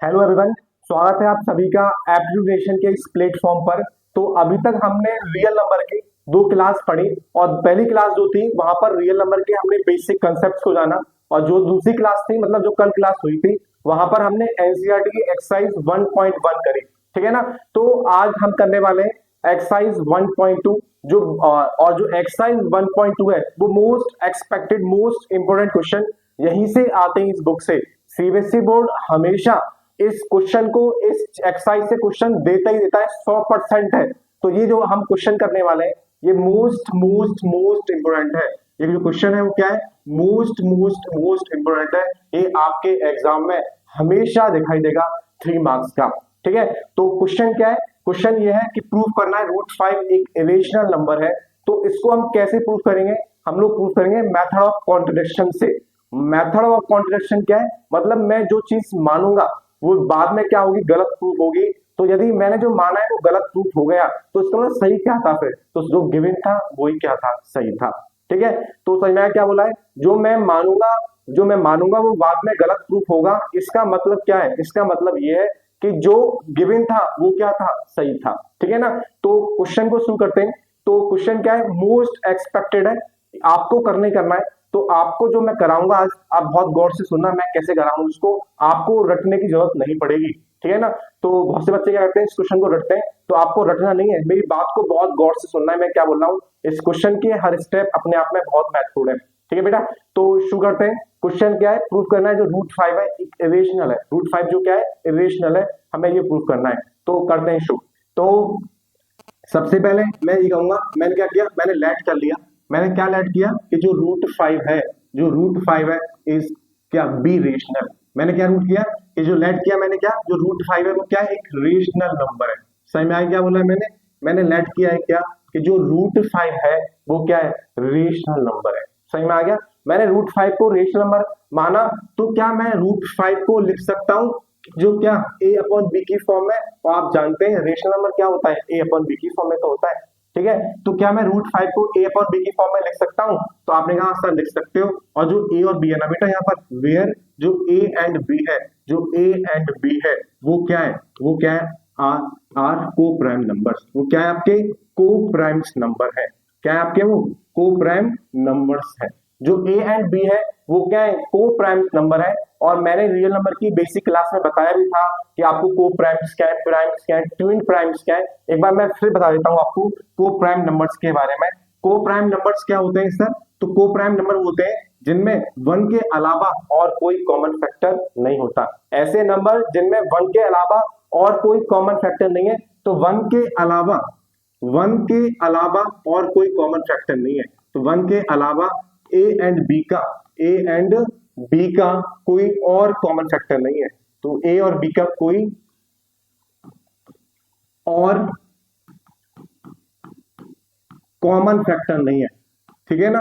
Hello everyone, स्वागत है आप सभी का एप्टीट्यूड नेशन के इस प्लेटफॉर्म पर। तो अभी तक हमने रियल नंबर की दो क्लास पढ़ी और पहली क्लास जो थी वहां पर रियल नंबर के हमने बेसिक कंसेप्ट को जाना, और जो दूसरी क्लास थी मतलब जो कल क्लास हुई थी वहां पर हमने एनसीईआरटी की एक्सरसाइज 1.1 करी। ठीक है ना। तो आज हम करने वाले हैं एक्सरसाइज 1.2 जो और जो एक्सरसाइज 1.2 है वो most expected most important question यहीं से आते हैं इस बुक से। सीबीएसई बोर्ड हमेशा इस क्वेश्चन को इस एक्सरसाइज से क्वेश्चन देता ही देता है, 100% है। तो ये जो हम क्वेश्चन करने वाले हैं ये मोस्ट मोस्ट मोस्ट इंपोर्टेंट है। ये जो क्वेश्चन है वो क्या है, मोस्ट मोस्ट मोस्ट इंपोर्टेंट है। ये आपके एग्जाम में हमेशा दिखाई देगा 3 मार्क्स का। ठीक है। तो क्वेश्चन क्या है, क्वेश्चन ये है कि प्रूव करना है √5 एक इरेशनल नंबर है। तो इसको हम कैसे प्रूव करेंगे, हम लोग प्रूव करेंगे मेथड ऑफ कॉन्ट्रडिक्शन से। मेथड ऑफ कॉन्ट्रडिक्शन क्या है, मतलब मैं जो चीज मानूंगा वो बाद में क्या होगी, गलत प्रूफ होगी। तो यदि मैंने जो माना है वो गलत प्रूफ हो गया तो इसका मतलब सही क्या था, फिर तो जो गिवन था वही क्या था, सही था। ठीक है। तो समझ में आया क्या बोला है, जो मैं मानूंगा वो बाद में गलत प्रूफ होगा। इसका मतलब क्या है, इसका मतलब ये है कि जो गिवन था वो क्या था, सही था। ठीक है ना। तो क्वेश्चन को शुरू करते हैं। तो क्वेश्चन क्या है, मोस्ट एक्सपेक्टेड है, आपको करना है। तो आपको जो मैं कराऊंगा आज, आप बहुत गौर से सुनना मैं कैसे कराऊंगा उसको, आपको रटने की जरूरत नहीं पड़ेगी। ठीक है ना। तो बहुत से बच्चे क्या करते हैं, इस क्वेश्चन को रटते हैं, तो आपको रटना नहीं है, मेरी बात को बहुत गौर से सुनना है मैं क्या बोल रहा हूँ। इस क्वेश्चन के हर स्टेप अपने आप में बहुत महत्वपूर्ण है। ठीक है बेटा। तो शुरू करते हैं। क्वेश्चन क्या है, प्रूव करना है जो √5 है एक इरेशनल है। √5 जो क्या है, इरेशनल है, हमें ये प्रूव करना है। तो करते हैं शुरू। तो सबसे पहले मैं ये कहूंगा, मैंने क्या किया, मैंने लेट कर लिया। मैंने क्या लेट किया कि जो √5 है, जो √5 है इज क्या, बी रेशनल। मैंने क्या रूट किया, कि जो लेट किया मैंने क्या, जो √5 है वो क्या है, एक रेशनल नंबर है। सही में आया क्या बोला है मैंने लेट किया है क्या, कि जो √5 है वो क्या है, रेशनल नंबर है। सही में आ गया। मैंने √5 को रेशनल नंबर माना, तो क्या मैं √5 को लिख सकता हूं जो क्या a/b की फॉर्म में, और आप जानते हैं रेशनल नंबर क्या होता है, a/b की फॉर्म में तो होता है। ठीक है। तो क्या मैं √5 को a/b की फॉर्म में लिख सकता हूं, तो आपने कहा सर लिख सकते हो। और जो a और b है ना बेटा, यहाँ पर वेयर जो a एंड b है, जो a एंड b है वो क्या है, वो क्या है, आर को प्राइम नंबर्स। वो क्या है, आपके को प्राइम्स नंबर है। क्या है आपके, वो को प्राइम नंबर्स है। जो a एंड b है वो क्या है, को प्राइम्स नंबर है। और मैंने रियल नंबर की बेसिक क्लास में बताया भी था कि आपको को प्राइम्स क्या है, प्राइम्स क्या है, ट्विन प्राइम्स क्या है। एक बार मैं फिर बता देता हूं आपको को प्राइम नंबर्स के बारे में। को प्राइम नंबर्स क्या होते हैं सर, तो को प्राइम नंबर होते हैं जिनमें 1 के अलावा और कोई कॉमन फैक्टर नहीं होता। ऐसे नंबर जिनमें 1 के अलावा और कोई कॉमन फैक्टर नहीं है। तो 1 के अलावा और कोई कॉमन फैक्टर नहीं है, तो 1 के अलावा ए एंड बी का कोई और कॉमन फैक्टर नहीं है। तो ए और बी का कोई और कॉमन फैक्टर नहीं है। ठीक है ना।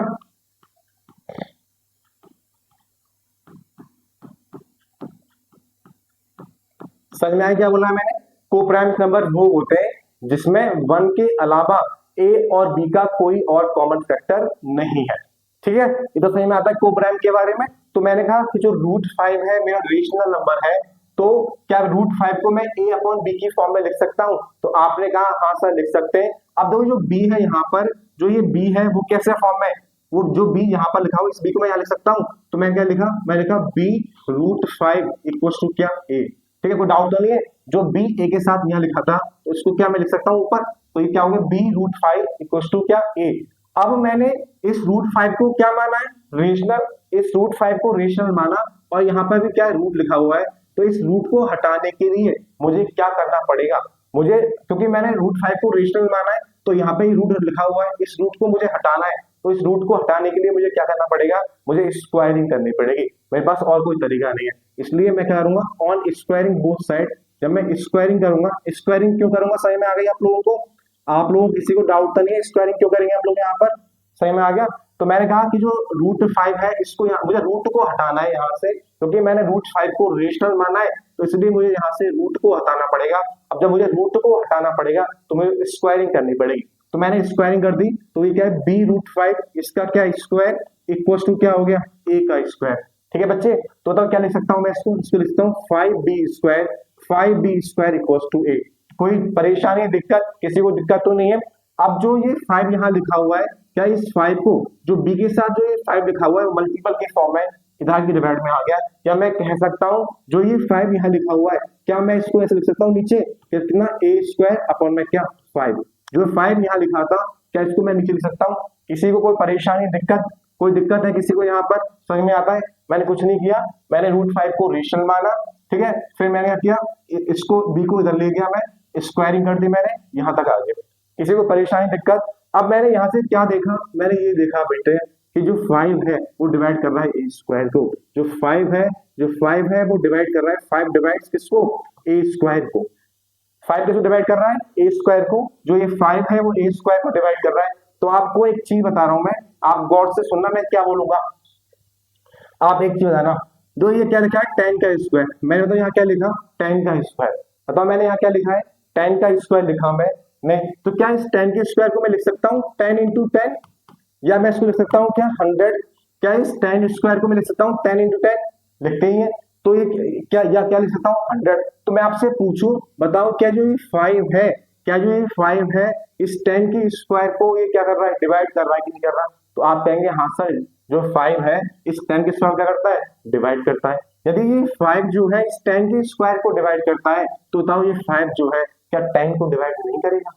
समझ में आया क्या बोला है मैंने, को प्राइम्स नंबर वो होते हैं जिसमें 1 के अलावा ए और बी का कोई और कॉमन फैक्टर नहीं है। ठीक है। ये तो सही में आता है को प्राइम के बारे में। तो मैंने कहा कि जो √5 है मेरा रेशनल नंबर है, तो क्या √5 को मैं a/b की फॉर्म में लिख सकता हूं, तो आपने कहा हाँ सर लिख सकते हैं। अब देखो जो b है यहाँ पर, जो ये b है वो कैसे फॉर्म में, वो जो b यहाँ पर लिखा हो इस b को मैं यहाँ लिख सकता हूँ। तो मैं क्या लिखा, मैं लिखा b √5 इक्वल टू क्या, a। ठीक है, कोई डाउट तो नहीं है। जो b a के साथ यहाँ लिखा था तो इसको क्या मैं लिख सकता हूँ ऊपर, तो ये क्या हो गया, b √5 इक्वल टू क्या, a। अब मैंने इस √5 को क्या माना है, रेशनल। इस √5 को रेशनल माना, और यहाँ पर भी क्या रूट लिखा हुआ है। तो इस रूट को हटाने के लिए मुझे क्या करना पड़ेगा, मुझे, क्योंकि मैंने √5 को रेशनल माना है तो यहाँ पे रूट लिखा हुआ है, इस रूट को मुझे हटाना है। तो इस रूट को हटाने के लिए मुझे क्या करना पड़ेगा, मुझे स्क्वायरिंग करनी पड़ेगी। मेरे पास और कोई तरीका नहीं है, इसलिए मैं क्या करूंगा, ऑन स्क्वायरिंग बोथ साइड। जब मैं स्क्वायरिंग करूंगा, स्क्वायरिंग क्यों करूंगा, समझ में आ गई आप लोगों को, आप लोगों किसी को डाउट तो नहीं है स्क्वायरिंग क्यों करेंगे हम लोग यहाँ पर, सही में आ गया। तो मैंने कहा कि जो √5 है इसको मुझे रूट को हटाना है यहाँ से, क्योंकि मैंने √5 को रेशनल माना है तो इसलिए मुझे यहाँ से रूट को हटाना पड़ेगा। अब जब मुझे रूट को हटाना पड़ेगा तो मुझे स्क्वायरिंग करनी पड़ेगी। तो मैंने स्क्वायरिंग कर दी, तो ये क्या है, b √5 इसका क्या स्क्वायर इक्वल टू क्या हो गया, a का स्क्वायर। ठीक है बच्चे, तो बताओ क्या लिख सकता हूं मैं इसको लिखता हूँ 5b² इक्वल्स टू 8। कोई परेशानी दिक्कत किसी को दिक्कत तो नहीं है। अब जो ये 5 यहाँ लिखा हुआ है, क्या इस 5 को जो b के साथ जो ये 5 लिखा हुआ है वो मल्टीपल के फॉर्म है, इधर की डिवाइड में आ गया। क्या मैं कह सकता हूँ जो ये 5 यहाँ लिखा हुआ है, क्या मैं इसको ऐसे लिख सकता हूँ नीचे कितना a² अपॉन में क्या 5। जो 5 यहाँ लिखा था क्या इसको मैं नीचे लिख सकता हूँ। किसी को कोई परेशानी दिक्कत कोई दिक्कत है किसी को यहाँ पर समझ में आता है। मैंने कुछ नहीं किया, मैंने √5 को रेशनल माना, ठीक है, फिर मैंने क्या किया इसको b को इधर ले गया, मैं स्क्वायरिंग कर दी, मैंने यहाँ तक आ गया। किसी को परेशानी दिक्कत। अब मैंने यहाँ से क्या देखा, मैंने ये देखा बेटे कि जो 5 है वो डिवाइड कर रहा है a² को, जो 5 है वो डिवाइड कर रहा है 5 डिवाइड्स किसको a² को। 5 किसको डिवाइड कर रहा है a² को, जो ये 5 है वो a² को डिवाइड कर रहा है। तो आपको एक चीज बता रहा हूं मैं, आप गौर से सुनना मैं क्या बोलूंगा। आप एक चीज बताना, जो ये क्या लिखा है 10 का स्क्वायर, मैंने तो यहाँ क्या लिखा 10 का स्क्वायर, बताओ मैंने यहाँ क्या लिखा है 10 का स्क्वायर लिखा मैं नहीं, तो क्या इस 10 के स्क्वायर को मैं लिख सकता हूँ 10 इंटू 10, या मैं इसको लिख सकता हूँ क्या 100। क्या इस 10 स्क्वायर को मैं लिख सकता हूँ 10 इंटू 10, लिखते ही है, तो ये क्या या क्या लिख सकता हूँ 100। तो मैं आपसे पूछूं बताओ क्या जो ये 5 है, क्या जो ये 5 है इस 10 के स्क्वायर को ये क्या कर रहा है डिवाइड कर रहा है कि नहीं कर रहा। तो आप कहेंगे हाँ सर जो 5 है इस 10 के स्क्वायर क्या करता है डिवाइड करता है। यदि ये 5 जो है इस 10 के स्क्वायर को डिवाइड करता है तो बताओ ये 5 जो है क्या 10 को डिवाइड नहीं करेगा,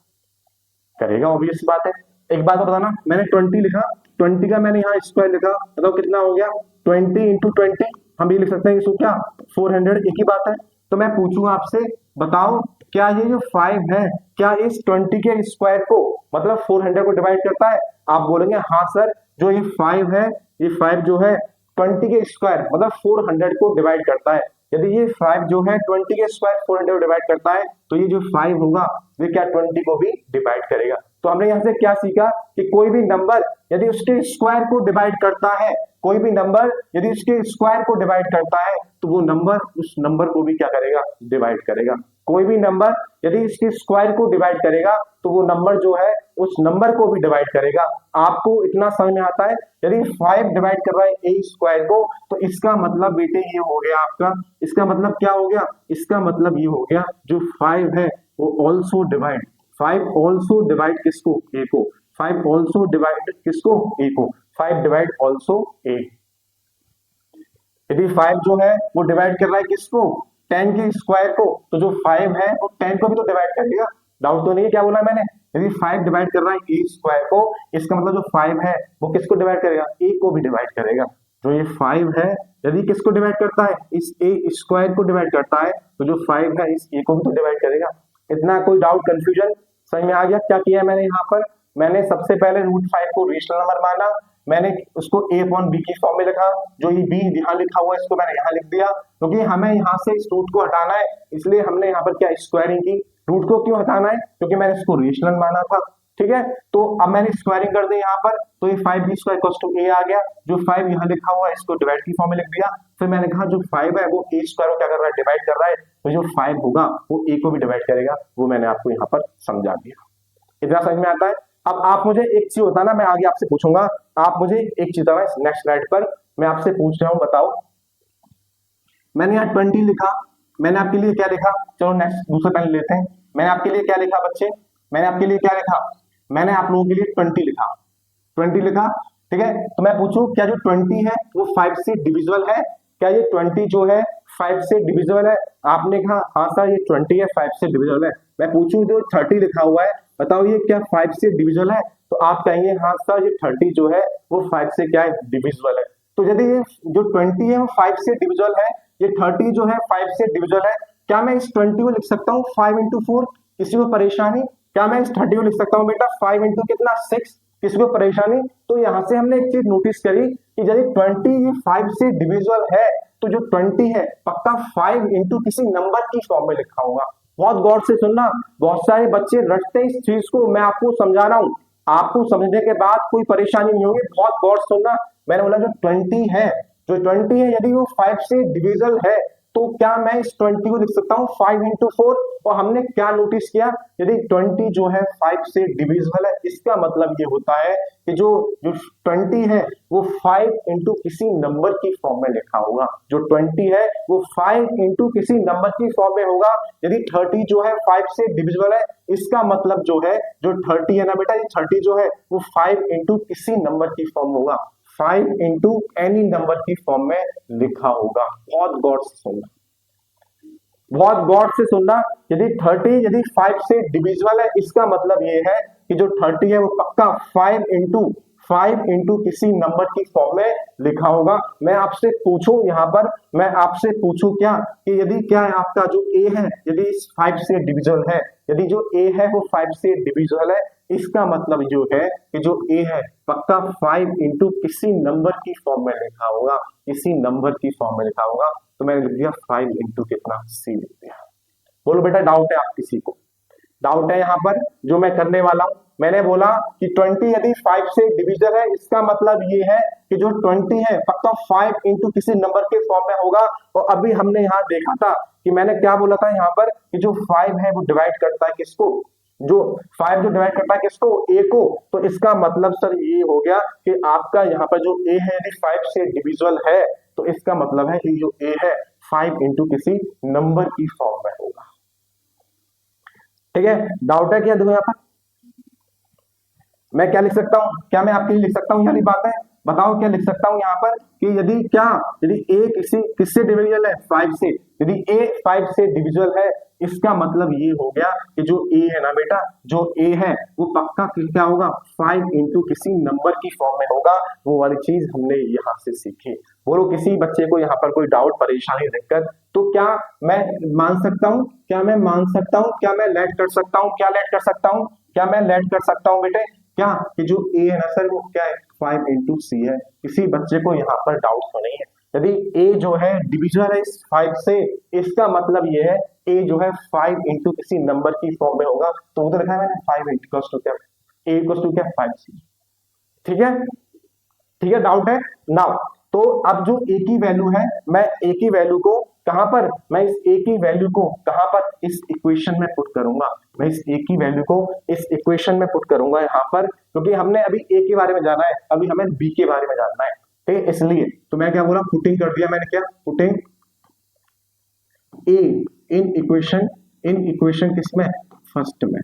करेगा, ऑब्वियस बात है। एक बात बताना, मैंने 20 लिखा, 20 का मैंने यहाँ स्क्वायर लिखा, बताओ कितना हो गया 20 इंटू 20, हम ये लिख सकते हैं इसको क्या 400, एक ही बात है। तो मैं पूछूंगा आपसे बताओ क्या ये जो 5 है क्या इस 20 के स्क्वायर को मतलब 400 को डिवाइड करता है। आप बोलेंगे हाँ सर जो ये 5 है ये 5 जो है 20 के स्क्वायर मतलब 400 को डिवाइड करता है। यदि ये 5 जो है 20 के स्क्वायर 400 को डिवाइड करता है तो ये जो 5 होगा ये क्या 20 को भी डिवाइड करेगा। तो हमने यहाँ से क्या सीखा कि कोई भी नंबर यदि उसके स्क्वायर को डिवाइड करता है, कोई भी नंबर यदि उसके स्क्वायर को डिवाइड करता है तो वो नंबर उस नंबर को भी क्या करेगा डिवाइड करेगा। कोई भी नंबर यदि इसके स्क्वायर को डिवाइड करेगा तो वो नंबर जो है उस नंबर को भी डिवाइड करेगा। आपको इतना समझ में आता है, यदि 5 डिवाइड कर रहा है a² को तो इसका मतलब बेटे ये हो गया आपका, इसका मतलब क्या हो गया, इसका मतलब ये हो गया जो 5 है वो ऑल्सो डिवाइड 5 ऑल्सो डिवाइड किसको a को, 5 ऑल्सो डिवाइड किसको a को, 5 डिवाइड ऑल्सो a। यदि 5 जो है वो डिवाइड कर रहा है किसको 10 के स्क्वायर को तो जो 5 है वो 10 को भी तो डिवाइड करेगा, डाउट तो नहीं है क्या बोला मैंने। यदि 5 डिवाइड कर रहा है a² को इसका मतलब जो 5 है वो किसको डिवाइड करेगा a को भी डिवाइड करेगा। जो ये 5 है यदि किसको डिवाइड करता है इस a² को डिवाइड करता है तो जो 5 है इस a को भी तो डिवाइड करेगा। इतना कोई डाउट कंफ्यूजन समझ में आ गया। क्या किया मैंने यहाँ पर, मैंने सबसे पहले √5 को रेशनल नंबर माना, मैंने उसको a/b की फॉर्म में लिखा, जो ये b यहाँ लिखा हुआ है इसको मैंने यहाँ लिख दिया क्योंकि हमें यहाँ से इस रूट को हटाना है, इसलिए हमने यहाँ पर क्या स्क्वायरिंग की। रूट को क्यों हटाना है क्योंकि मैंने इसको रेशनल माना था, ठीक है। तो अब मैंने स्क्वायरिंग कर दी यहाँ पर तो ये 5b² a आ गया, जो 5 यहाँ लिखा हुआ है इसको डिवाइड की फॉर्म में लिख दिया। फिर मैंने कहा जो 5 है वो a² को क्या कर रहा है डिवाइड कर रहा है, तो जो 5 होगा वो a को भी डिवाइड करेगा, वो मैंने आपको यहाँ पर समझा दिया। इतना समझ में आता है। अब आप मुझे एक चीज बताना, मैं आगे आपसे पूछूंगा, आप मुझे एक चीज बताना नेक्स्ट स्लाइड पर मैं आपसे पूछ रहा हूं, बताओ मैंने यहाँ 20 लिखा, मैंने आपके लिए क्या लिखा, चलो नेक्स्ट दूसरा पेन लेते हैं। मैंने आपके लिए क्या लिखा बच्चे, मैंने आपके लिए क्या लिखा, मैंने आप लोगों के लिए 20 लिखा, 20 लिखा, ठीक है। तो मैं पूछूं क्या जो 20 है वो 5 से डिविजिबल है, क्या ये 20 जो है 5 से डिविजिबल है। आपने कहा हाँ सर ये 20 है 5 से डिविजिबल है। मैं पूछूं जो 30 लिखा हुआ है बताओ ये क्या 5 से डिविजिबल है, तो आप कहेंगे हाँ सर ये 30 जो है वो 5 से क्या है डिविजिबल है। तो यदि ये जो 20 है वो 5 से डिविजिबल है, ये 30 जो है 5 से डिविजिबल है, क्या मैं इस 20 को लिख सकता हूँ 5 इंटू 4, किसी को परेशानी। क्या मैं इस 30 को लिख सकता हूँ बेटा 5 इंटू कितना 6, किसी को परेशानी। तो यहाँ से हमने एक चीज नोटिस करी कि यदि 20 ये 5 से डिविजिबल है तो जो 20 है पक्का 5 इंटू किसी नंबर की फॉर्म में लिखा होगा। बहुत गौर से सुनना, बहुत सारे बच्चे रटते इस चीज को, मैं आपको समझा रहा हूँ, आपको समझने के बाद कोई परेशानी नहीं होगी। बहुत गौर से सुनना, मैंने बोला जो 20 है, जो 20 है यदि वो 5 से डिविजिबल है तो क्या मैं इस 20 को लिख सकता हूँ 5 इंटू 4। और हमने क्या नोटिस किया, यदि 20 जो है 5 से डिविजिबल है, इसका मतलब ये होता है कि जो जो 20 है वो 5 इंटू किसी नंबर की फॉर्म में लिखा होगा। जो 20 है वो 5 इंटू किसी नंबर की फॉर्म में होगा। यदि 30 जो है 5 से डिविजिबल है, इसका मतलब जो है जो 30 है ना बेटा, ये 30 जो है वो 5 इंटू किसी नंबर की फॉर्म होगा, 5 इंटू एनी नंबर की फॉर्म में लिखा होगा। बहुत गौर से सुनना, बहुत गौर से सुनना। यदि 30 यदि 5 से डिविजिबल है, इसका मतलब ये है कि जो 30 है वो पक्का 5 इंटू किसी नंबर की फॉर्म में लिखा होगा। मैं आपसे पूछूं यहाँ पर, मैं आपसे पूछूं क्या कि यदि क्या है आपका जो a है, यदि 5 से डिविजिबल है, यदि जो a है वो 5 से डिविजिबल है, इसका मतलब जो है कि जो a है पक्का 5 इंटू किसी नंबर की फॉर्म में लिखा होगा, किसी नंबर की फॉर्म में लिखा होगा। तो मैंने लिख दिया 5 इंटू कितना, c लिख दिया। बोलो बेटा डाउट है आप किसी को? डाउट है यहाँ पर जो मैं करने वाला हूं? मैंने बोला कि 20 यदि 5 से डिविजन है, इसका मतलब ये है कि जो 20 है पक्का 5 इंटू किसी नंबर के फॉर्म में होगा। और अभी हमने यहाँ देखा था कि मैंने क्या बोला था यहाँ पर कि जो 5 है वो डिवाइड करता है किसको, जो 5 जो डिवाइड करता है किसको, a को। तो इसका मतलब सर ये हो गया कि आपका यहाँ पर जो a है यदि 5 से डिविजिबल है, तो इसका मतलब है कि जो a है 5 इंटू किसी नंबर की फॉर्म में होगा। ठीक है, डाउट है क्या देखो यहाँ पर? मैं क्या लिख सकता हूं, क्या मैं आपके लिए लिख सकता हूं वाली बात है? बताओ क्या लिख सकता हूं यहाँ पर कि यदि a किससे डिविजिबल है, 5 से। यदि a 5 से डिविजिबल है, इसका मतलब ये हो गया कि जो a है ना बेटा, जो a है वो पक्का क्या होगा, 5 इंटू किसी नंबर की फॉर्म में होगा। वो वाली चीज हमने यहाँ से सीखी। बोलो किसी बच्चे को यहाँ पर कोई डाउट, परेशानी, दिक्कत? तो क्या मैं मान सकता हूँ, क्या मैं मान सकता हूँ, क्या मैं लेट कर सकता हूँ, क्या लेट कर सकता हूँ, क्या मैं लेट कर सकता हूँ बेटे? क्या कि जो a है ना सर वो क्या है, 5 इंटू c है। किसी बच्चे को यहाँ पर डाउट तो नहीं है? यदि a जो है डिविजिबल है इस 5 से, इसका मतलब ये है a जो है 5 इंटू किसी नंबर की फॉर्म में होगा। तो उधर लिखा है मैंने 5 इक्वल्स टू क्या, a इक्वल्स टू क्या, 5c। ठीक है, ठीक है, डाउट है नाउ। तो अब जो a की वैल्यू है, मैं a की वैल्यू को कहां पर, मैं इस a की वैल्यू को कहां पर, इस इक्वेशन में पुट करूंगा। मैं इस a की वैल्यू को इस इक्वेशन में पुट करूंगा यहाँ पर, क्योंकि हमने अभी a के बारे में जाना है, अभी हमें b के बारे में जानना है। ठीक है, इसलिए तो मैं क्या बोला, पुटिंग कर दिया मैंने, क्या पुटिंग a इन इक्वेशन किसमें, फर्स्ट में।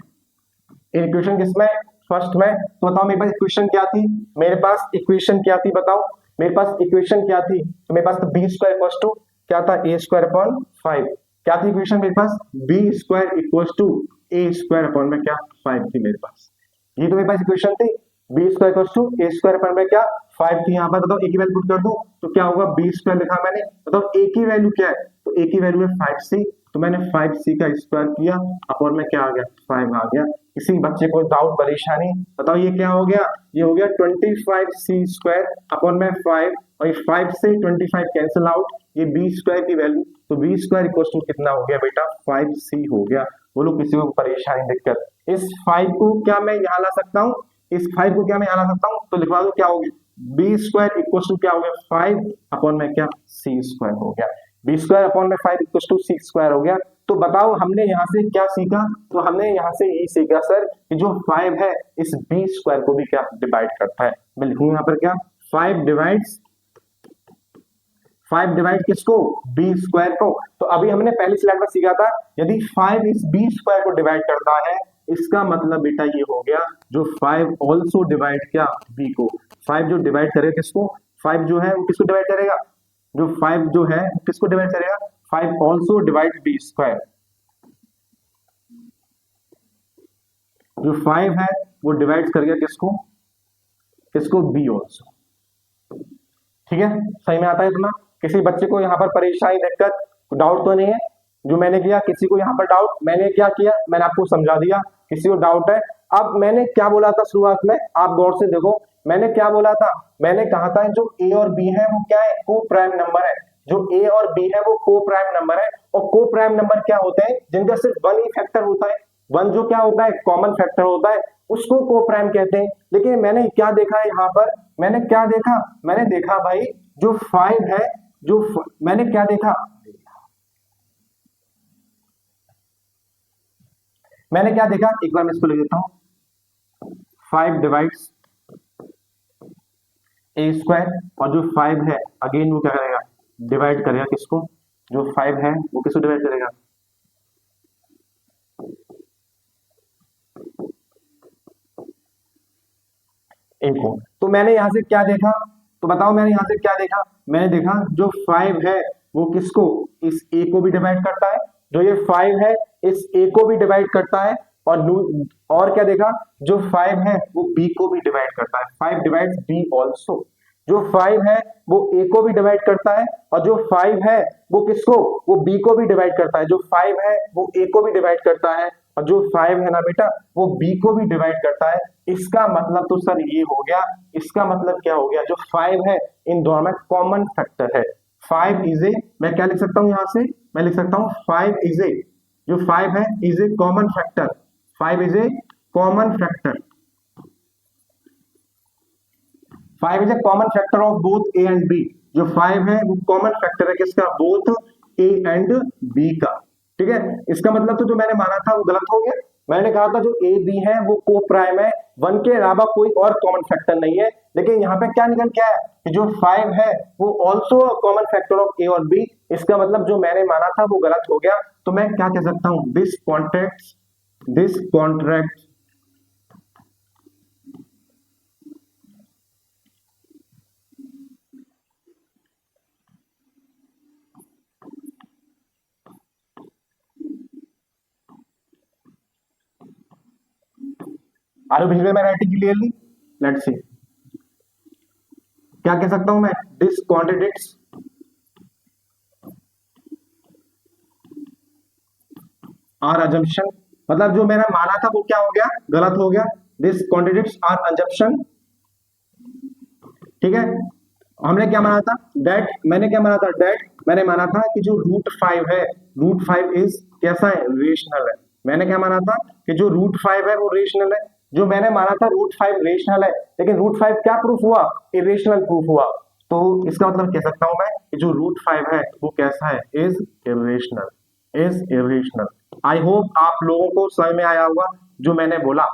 इन इक्वेशन किसमें, फर्स्ट में। तो बताओ मेरे पास इक्वेशन क्या थी, मेरे पास इक्वेशन क्या थी बताओ, मेरे पास इक्वेशन क्या थी? तो मेरे पास तो बी स्क्वायर इक्वल्स टू क्या था, ए स्क्वायर अपॉन 5। क्या थी इक्वेशन मेरे पास, B square equals to A square upon में क्या, 5 थी मेरे पास। ये तो मेरे पास इक्वेशन थी, B square equals to A square upon में क्या, 5 थी। यहाँ पर बताओ ए की वैल्यू पुट कर दूं तो क्या होगा, बी स्क्वायर लिखा मैंने, बताओ ए की वैल्यू क्या है, तो ए की वैल्यू है 5c। तो मैंने 5c का स्क्वायर किया, अपॉन में क्या आ गया, 5 आ गया। किसी बच्चे को डाउट, परेशानी? बताओ ये क्या हो गया, ये हो गया 25c स्क्वायर अपॉन में 5, और ये 5 से 25 कैंसिल आउट, ये b स्क्वायर की वैल्यू, तो b स्क्वायर इक्वल टू कितना हो गया बेटा, 5c हो गया। बोलो किसी को परेशानी, दिक्कत? इस 5 को क्या मैं यहाँ ला सकता हूँ, इस 5 को क्या मैं यहाँ ला सकता हूँ? तो लिखवा दो क्या हो गया, b स्क्वायर इक्वल टू क्या हो गया, 5 अपॉन में क्या, c स्क्वायर हो गया। b स्क्वायर अपॉन में 5 इक्वल टू c स्क्वायर हो गया। तो बताओ हमने यहाँ से क्या सीखा, तो हमने यहाँ से ये सीखा सर कि जो 5 है इस b स्क्वायर को भी क्या डिवाइड करता है। मैं लिखूंगा यहाँ पर क्या, 5 डिवाइड किसको, b स्क्वायर को। तो अभी हमने पहली स्लाइड में सीखा था यदि 5 इस b स्क्वायर को डिवाइड करता है, इसका मतलब बेटा ये हो गया जो 5 ऑल्सो डिवाइड क्या, b को। 5 जो डिवाइड करेगा किसको, 5 जो है वो किसको डिवाइड करेगा, जो 5 जो है किसको डिवाइड करेगा, 5 ऑल्सो डिवाइड b स्क्वायर। जो 5 है वो डिवाइड करेगा किसको, b ऑल्सो। ठीक है, सही में आता है इतना? किसी बच्चे को यहाँ पर परेशानी, दिक्कत, डाउट तो नहीं है? जो मैंने किया, किसी को यहाँ पर डाउट? मैंने क्या किया, मैंने आपको समझा दिया। किसी को डाउट है? अब मैंने क्या बोला था शुरुआत में, आप गौर से देखो, मैंने क्या बोला था, मैंने कहा था जो a और b है वो क्या है, को प्राइम नंबर है। जो a और b है वो को प्राइम नंबर है, और को प्राइम नंबर क्या होते हैं, जिनका सिर्फ वन ही फैक्टर होता है, वन जो क्या होता है, कॉमन फैक्टर होता है, उसको को प्राइम कहते हैं। लेकिन मैंने क्या देखा है यहाँ पर, मैंने क्या देखा, मैंने देखा भाई जो 5 है, मैंने क्या देखा, मैंने क्या देखा, एक बार मैं इसको लिख देता हूं, 5 डिवाइड्स ए स्क्वायर, और जो 5 है अगेन वो क्या करेगा, डिवाइड करेगा किसको, जो 5 है वो किसको डिवाइड करेगा, ए को। तो मैंने यहां से क्या देखा, तो बताओ मैंने यहां से क्या देखा, मैंने देखा जो 5 है वो किसको, इस ए को भी डिवाइड करता है, जो ये 5 है इस ए को भी डिवाइड करता है, और क्या देखा, जो 5 है वो बी को भी डिवाइड करता है, 5 डिवाइड्स बी ऑल्सो। जो 5 है वो ए को भी डिवाइड करता है, और जो 5 है वो किसको, वो बी को भी डिवाइड करता है, जो 5 है वो ए को भी डिवाइड करता है, और जो 5 है ना बेटा वो बी को भी डिवाइड करता है। इसका मतलब तो सर ये हो गया, इसका मतलब क्या हो गया, जो 5 है इन दोनों में कॉमन फैक्टर है। 5 इज ए, मैं क्या लिख सकता हूं यहां से, मैं लिख सकता हूं 5 इज ए, जो 5 है is a common factor, 5 is a common factor, 5 is a common factor of both A and B. जो 5 है वो कॉमन फैक्टर है किसका, बोथ ए एंड बी का। ठीक है, इसका मतलब तो जो मैंने माना था वो गलत हो गया। मैंने कहा था जो ए बी है वो को प्राइम है, 1 के अलावा कोई और कॉमन फैक्टर नहीं है, लेकिन यहाँ पे क्या निकल क्या है कि जो 5 है वो ऑल्सो कॉमन फैक्टर ऑफ ए और बी। इसका मतलब जो मैंने माना था वो गलत हो गया। तो मैं क्या कह सकता हूं, दिस कॉन्ट्रैक्ट आर यू में राइटिंग क्लियरली, लेट्स सी क्या कह सकता हूं मैं, दिस कॉन्ट्रडिक्ट्स आर अजम्पशन, मतलब जो मैंने माना था वो क्या हो गया, गलत हो गया। दिस कॉन्ट्रडिक्ट्स आर अजम्पशन, ठीक है। हमने क्या माना था, डेट, मैंने क्या माना था, डेट मैंने माना था कि जो रूट 5 है, रूट 5 इज कैसा है, रेशनल है। मैंने क्या माना था कि जो रूट 5 है वो रेशनल है। जो मैंने माना था रूट 5 रेशनल है, लेकिन रूट 5 क्या प्रूफ हुआ, इरेशनल प्रूफ हुआ। तो इसका मतलब कह सकता हूं मैं कि जो रूट 5 है वो कैसा है, is irrational, is irrational. I hope आप लोगों को समझ में आया होगा जो मैंने बोला।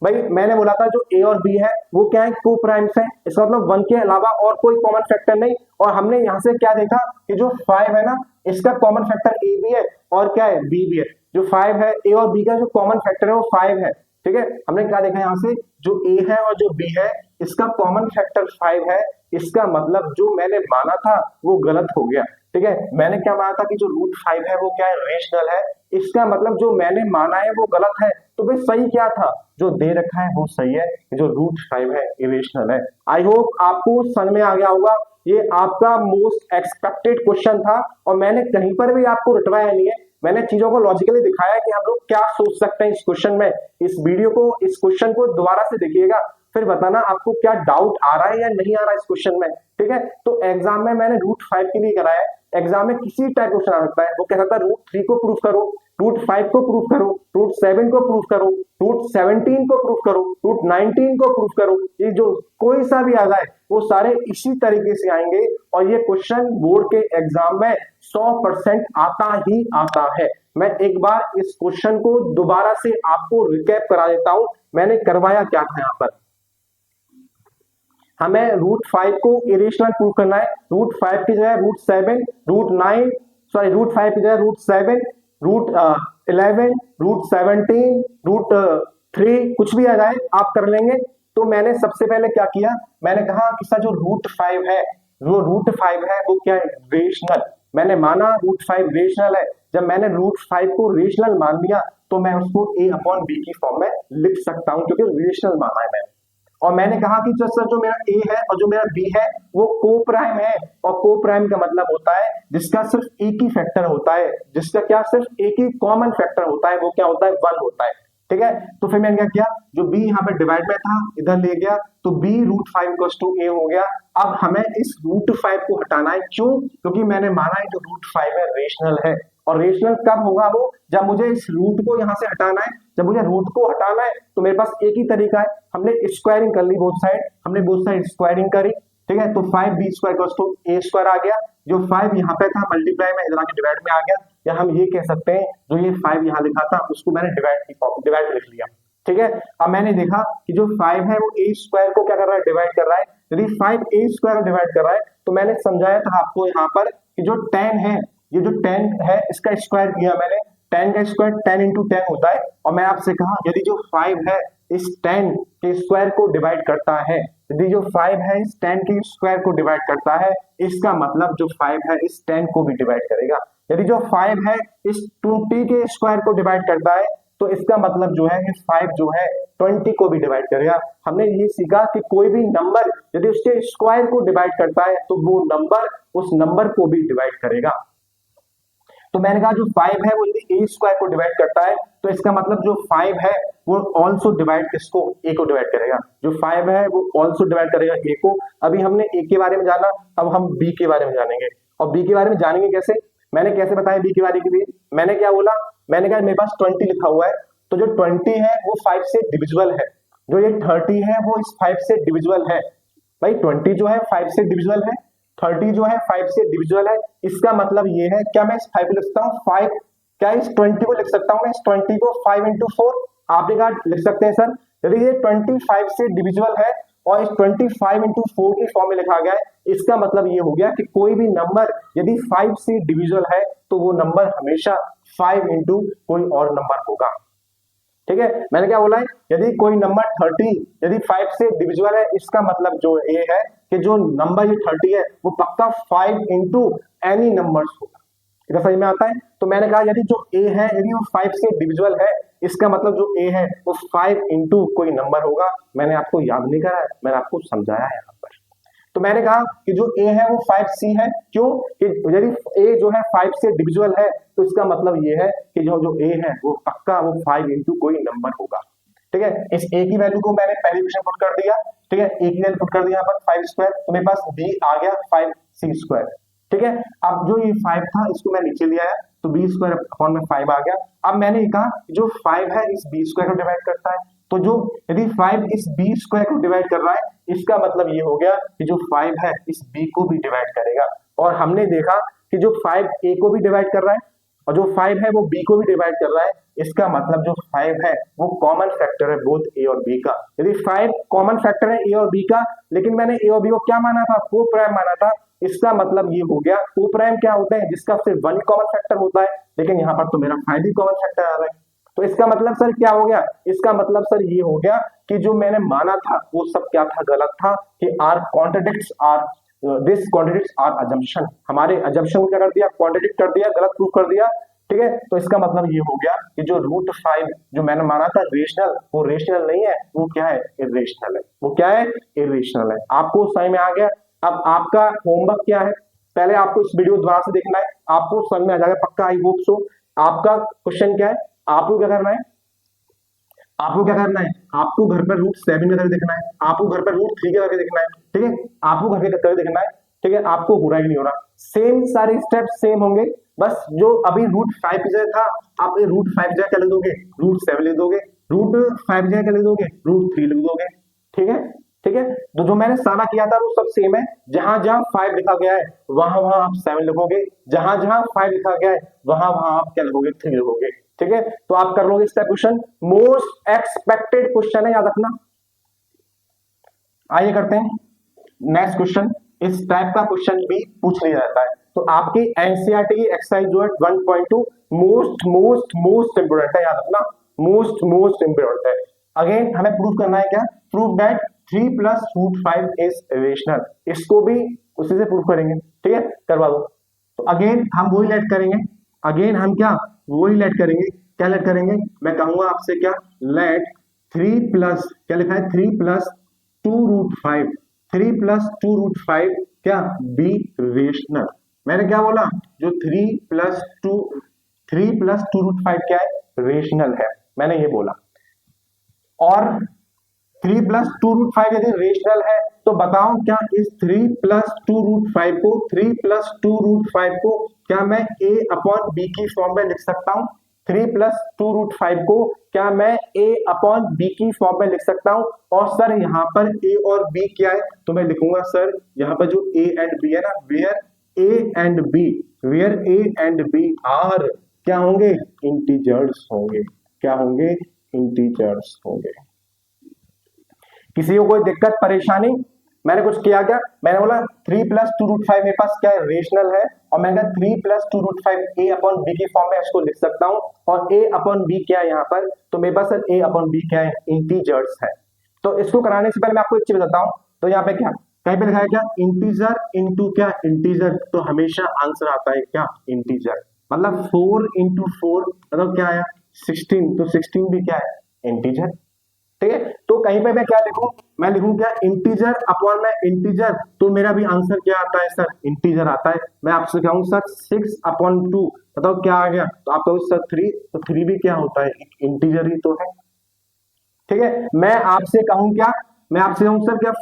भाई मैंने बोला था जो ए और बी है वो क्या है, को प्राइम्स है, इसका मतलब 1 के अलावा और कोई कॉमन फैक्टर नहीं। और हमने यहां से क्या देखा कि जो 5 है ना इसका कॉमन फैक्टर ए भी है और क्या है, बी भी है। जो 5 है ए और बी का जो कॉमन फैक्टर है वो 5 है, ठीक है। हमने क्या देखा यहाँ से, जो ए है और जो बी है इसका कॉमन फैक्टर 5 है। इसका मतलब जो मैंने माना था वो गलत हो गया, ठीक है। मैंने क्या माना था कि जो रूट 5 है वो क्या है, रेशनल है। इसका मतलब जो मैंने माना है वो गलत है। तो भाई सही क्या था, जो दे रखा है वो सही है, जो रूट 5 है इरेशनल है। आई होप आपको समझ में आ गया होगा। ये आपका मोस्ट एक्सपेक्टेड क्वेश्चन था और मैंने कहीं पर भी आपको रटवाया नहीं है। मैंने चीजों को लॉजिकली दिखाया कि हम लोग क्या सोच सकते हैं इस क्वेश्चन में। इस वीडियो को, इस क्वेश्चन को दोबारा से देखिएगा, फिर बताना आपको क्या डाउट आ रहा है या नहीं आ रहा है इस क्वेश्चन में, ठीक है। तो एग्जाम में मैंने रूट 5 के लिए कराया है। एग्जाम में किसी टाइप क्वेश्चन आ सकता है, वो कह सकता है रूट 3 को प्रूफ करो, रूट 5 को प्रूफ करो, रूट 7 को प्रूफ करो, रूट 17 को प्रूफ करो, रूट 19 को प्रूफ करो। ये जो कोई सा भी आ जाए वो सारे इसी तरीके से आएंगे और ये क्वेश्चन बोर्ड के एग्जाम में 100% आता ही आता है। मैं एक बार इस क्वेश्चन को दोबारा से आपको रिकैप करा देता हूं, मैंने करवाया क्या था। यहां पर हमें रूट 5 को इरेशनल प्रूव करना है। रूट 5 की जगह रूट 7, रूट 9, सॉरी रूट 5 की जगह रूट 7, रूट 11, रूट 17, रूट 3 कुछ भी आ जाए आप कर लेंगे। तो मैंने सबसे पहले क्या किया, मैंने कहा कि सर जो रूट 5 है, जो रूट 5 है वो क्या है, रेशनल। मैंने माना रूट 5 रेशनल है। जब मैंने रूट 5 को रेशनल मान लिया तो मैं उसको a अपॉन बी की फॉर्म में लिख सकता हूं क्योंकि रेशनल माना है मैंने। और मैंने कहा कि सर जो मेरा ए है और जो मेरा बी है वो को प्राइम है, और को प्राइम का मतलब होता है जिसका सिर्फ एक ही फैक्टर होता है, जिसका क्या सिर्फ एक ही कॉमन फैक्टर होता है, वो क्या होता है, 1 होता है, ठीक है। तो फिर मैंने क्या किया, जो b यहाँ पे डिवाइड में था इधर ले गया तो b root 5 equals to a हो गया। अब हमें इस रूट 5 को हटाना है, क्यों, क्योंकि मैंने माना है जो रूट 5 है रेशनल है। और रेशनल कब होगा वो, जब मुझे इस रूट को यहां से हटाना है। जब मुझे रूट को हटाना है तो मेरे पास एक ही तरीका है, हमने स्क्वायरिंग कर ली बोथ साइड, हमने बोथ साइड स्क्वायरिंग करी, ठीक है। तो 5b square equals to a square आ गया। जो 5 यहाँ पे था मल्टीप्लाई में इधर आके डिवाइड में आ गया या हम ये कह सकते हैं जो ये 5 यहाँ लिखा था उसको मैंने डिवाइड लिख लिया। ठीक है, अब मैंने देखा कि जो 5 है वो a स्क्वायर को क्या कर रहा है, डिवाइड कर रहा है। यदि 5 a स्क्वायर को डिवाइड कर रहा है तो मैंने समझाया था आपको यहाँ पर कि जो 10 है, ये जो 10 है इसका स्क्वायर किया मैंने, 10 का स्क्वायर 10 इंटू 10 होता है। और मैं आपसे कहा यदि जो 5 है इस 10 के स्क्वायर को डिवाइड करता है, यदि जो 5 है इस 10 के स्क्वायर को डिवाइड करता है, इसका मतलब जो 5 है इस 10 को भी डिवाइड करेगा। यदि जो 5 है इस 20 के स्क्वायर को डिवाइड करता है तो इसका मतलब जो है कि 5 जो है 20 को भी डिवाइड करेगा। हमने ये सीखा कि कोई भी नंबर यदि उसके स्क्वायर को डिवाइड करता है तो वो नंबर उस नंबर को भी डिवाइड करेगा। तो मैंने कहा जो 5 है वो यदि a स्क्वायर को डिवाइड करता है तो इसका मतलब जो 5 है वो ऑल्सो डिवाइड किसको, a को डिवाइड करेगा। जो 5 है वो ऑल्सो डिवाइड करेगा a को। अभी हमने a के बारे में जाना, अब हम b के बारे में जानेंगे। और b के बारे में जानेंगे कैसे, मैंने कैसे बताया b के बारे में, मैंने क्या बोला, मैंने कहा मेरे पास 20 लिखा हुआ है तो जो 20 है वो 5 से डिविजिबल है, जो ये 30 है वो इस 5 से डिविजिबल है। भाई 20 जो है 5 से डिविजिबल है, 30 जो है 5 से डिविजिबल है। इसका मतलब ये है, क्या मैं इस 5 को लिख सकता हूँ 5, क्या इस 20 को लिख सकता हूँ मैं इस 20 को 5 इंटू 4, आपने कहा लिख सकते हैं सर। यदि ये 25 से डिविजिबल है और इस 25 इंटू 4 की फॉर्म में लिखा गया है, इसका मतलब ये हो गया कि कोई भी नंबर यदि 5 से डिविजिबल है तो वो नंबर हमेशा 5 इंटू कोई और नंबर होगा। ठीक है, मैंने क्या बोला है, यदि कोई नंबर 30 यदि 5 से डिविजिबल है, इसका मतलब जो ये है कि जो नंबर ये 30 है वो पक्का 5 इंटू एनी नंबर्स होगा। इतना समझ में आता है। तो मैंने कहा यदि जो a है यदि वो 5 से डिविजिबल है, इसका मतलब जो a है वो 5 इंटू कोई नंबर होगा। मैंने आपको याद नहीं कराया, मैंने आपको समझाया है यहाँ पर। तो मैंने कहा कि जो a है वो 5c है, क्यों कि यदि a जो है 5 से डिविजिबल है तो इसका मतलब ये है कि जो a है वो पक्का वो 5 इंटू कोई नंबर होगा। ठीक है, इस a की वैल्यू को मैंने पहले क्वेश्चन पुट कर दिया। ठीक है, a की वैल्यू पुट कर दिया यहाँ पर 5 स्क्वायर, तो मेरे पास b आ गया 5c स्क्वायर। ठीक है, अब जो ये 5 था इसको मैं नीचे ले आया तो b स्क्वायर अपॉन में 5 आ गया। अब मैंने कहा जो 5 है इस b स्क्वायर को डिवाइड करता है, तो जो यदि 5 इस b स्क्वायर को डिवाइड कर रहा है, इसका मतलब ये हो गया कि जो 5 है इस b को भी डिवाइड करेगा। और हमने देखा कि जो 5 a को भी डिवाइड कर रहा है और जो 5 है वो b को भी डिवाइड कर रहा है, इसका मतलब जो 5 है वो कॉमन फैक्टर है बोथ a और b का। यदि 5 कॉमन फैक्टर है a और b का, लेकिन मैंने a और b को क्या माना था, को प्राइम माना था, इसका मतलब ये हो गया को प्राइम क्या होता है, जिसका सिर्फ 1 कॉमन फैक्टर होता है, लेकिन यहाँ पर तो मेरा 5 ही कॉमन फैक्टर आ रहा है। तो इसका मतलब सर क्या हो गया, इसका मतलब सर ये हो गया कि जो मैंने माना था वो सब क्या था, गलत था, कि our contradicts our this contradicts our assumption, हमारे अजम्पशन को क्या कर दिया, कॉन्ट्रडिक्ट कर दिया, गलत प्रूव कर दिया। ठीक है, तो इसका मतलब ये हो गया कि जो √5 जो मैंने माना था रेशनल, वो रेशनल नहीं है, वो क्या है, इरेशनल है। वो क्या है, इरेशनल है। आपको समझ में आ गया। अब आपका होमवर्क क्या है, पहले आपको इस वीडियो दोबारा से देखना है, आपको समझ में आ जाएगा पक्का, आई होप सो। आपका क्वेश्चन क्या है, आपको क्या करना है, आपको क्या करना है, आपको घर पर √7 का करके देखना है, आपको घर पर √3 का करके देखना है। ठीक है, आपको घर के करके देखना है। ठीक है, आपको हो रहा ही नहीं हो रहा, सेम सारे स्टेप सेम होंगे, बस जो अभी √5 की जगह था, आप √5 जगह क्या लिख दोगे, √7 लिख दोगे, √5 जगह क्या लिख दोगे, √3 लिख दोगे। ठीक है, ठीक है, तो जो मैंने सारा किया था वो सब सेम है, जहां जहां 5 लिखा गया है वहां वहां आप 7 लिखोगे, जहां जहां 5 लिखा गया है वहां वहां आप क्या लिखोगे, 3 लिखोगे। ठीक है, तो आप कर लोगे इसका क्वेश्चन, मोस्ट एक्सपेक्टेड क्वेश्चन है, याद रखना। आइए करते हैं नेक्स्ट क्वेश्चन। इस टाइप का क्वेश्चन भी पूछ लिया जाता है, तो आपकी एनसीईआरटी की एक्सरसाइज जो है 1.2 मोस्ट मोस्ट मोस्ट इंपोर्टेंट है, याद रखना, मोस्ट मोस्ट इंपोर्टेंट है। अगेन हमें प्रूव करना है क्या, प्रूव दैट 3 + √5 इज रेशनल, इसको भी उसी से प्रूव करेंगे। ठीक है, करवा दो। तो अगेन हम वही लेट करेंगे, अगेन हम क्या वही लेट करेंगे, क्या लेट करेंगे, मैं कहूंगा आपसे क्या, लेट 3 क्या लिखा है, 3 + 2√5, 3 + 2√5 क्या बी रेशनल। मैंने क्या बोला, जो 3 + 2√5 क्या है, रेशनल है, मैंने ये बोला। और 3 + 2√5 यदि रेशनल है तो बताओ क्या इस 3 + 2√5 को, 3 + 2√5 को क्या मैं a/b की फॉर्म में लिख सकता हूं, 3 + 2√5 को क्या मैं a/b की फॉर्म में लिख सकता हूं। और सर यहाँ पर a और b क्या है, तो मैं लिखूंगा सर यहाँ पर जो a एंड b है ना, where a and b where a and b are क्या होंगे, इंटीजर्स होंगे। क्या होंगे, इंटीजर्स होंगे। किसी को कोई दिक्कत परेशानी, मैंने कुछ किया क्या, मैंने बोला 3 + 2√5 मेरे पास क्या है, रेशनल है, और मैंने कहा 3 + 2√5 a/b की फॉर्म में इसको लिख सकता हूं, और a/b क्या है यहाँ पर, तो मेरे पास a/b क्या है, इंटीजर्स है। तो इसको कराने से पहले मैं आपको एक चीज बताता हूं, तो यहाँ पे क्या कहीं पे लिखा है क्या, इंटीजर इंटू क्या, इंटीजर, तो हमेशा आंसर आता है क्या, इंटीजर। मतलब 4 × 4 मतलब क्या आया, 16, तो 16 भी क्या है, इंटीजर। ठीक है, तो कहीं पे मैं क्या लिखूं, मैं लिखूं क्या, इंटीजर अपॉन में इंटीजर, तो मेरा भी आंसर क्या आता है सर, इंटीजर आता है। मैं आपसे कहूं सर 6/2 बताओ क्या आ गया, तो आप कहोगे सर 3, तो 3 भी क्या होता है, इंटीजर ही तो है। ठीक है, मैं आपसे कहूं क्या, मैं आपसे कहूं सर क्या,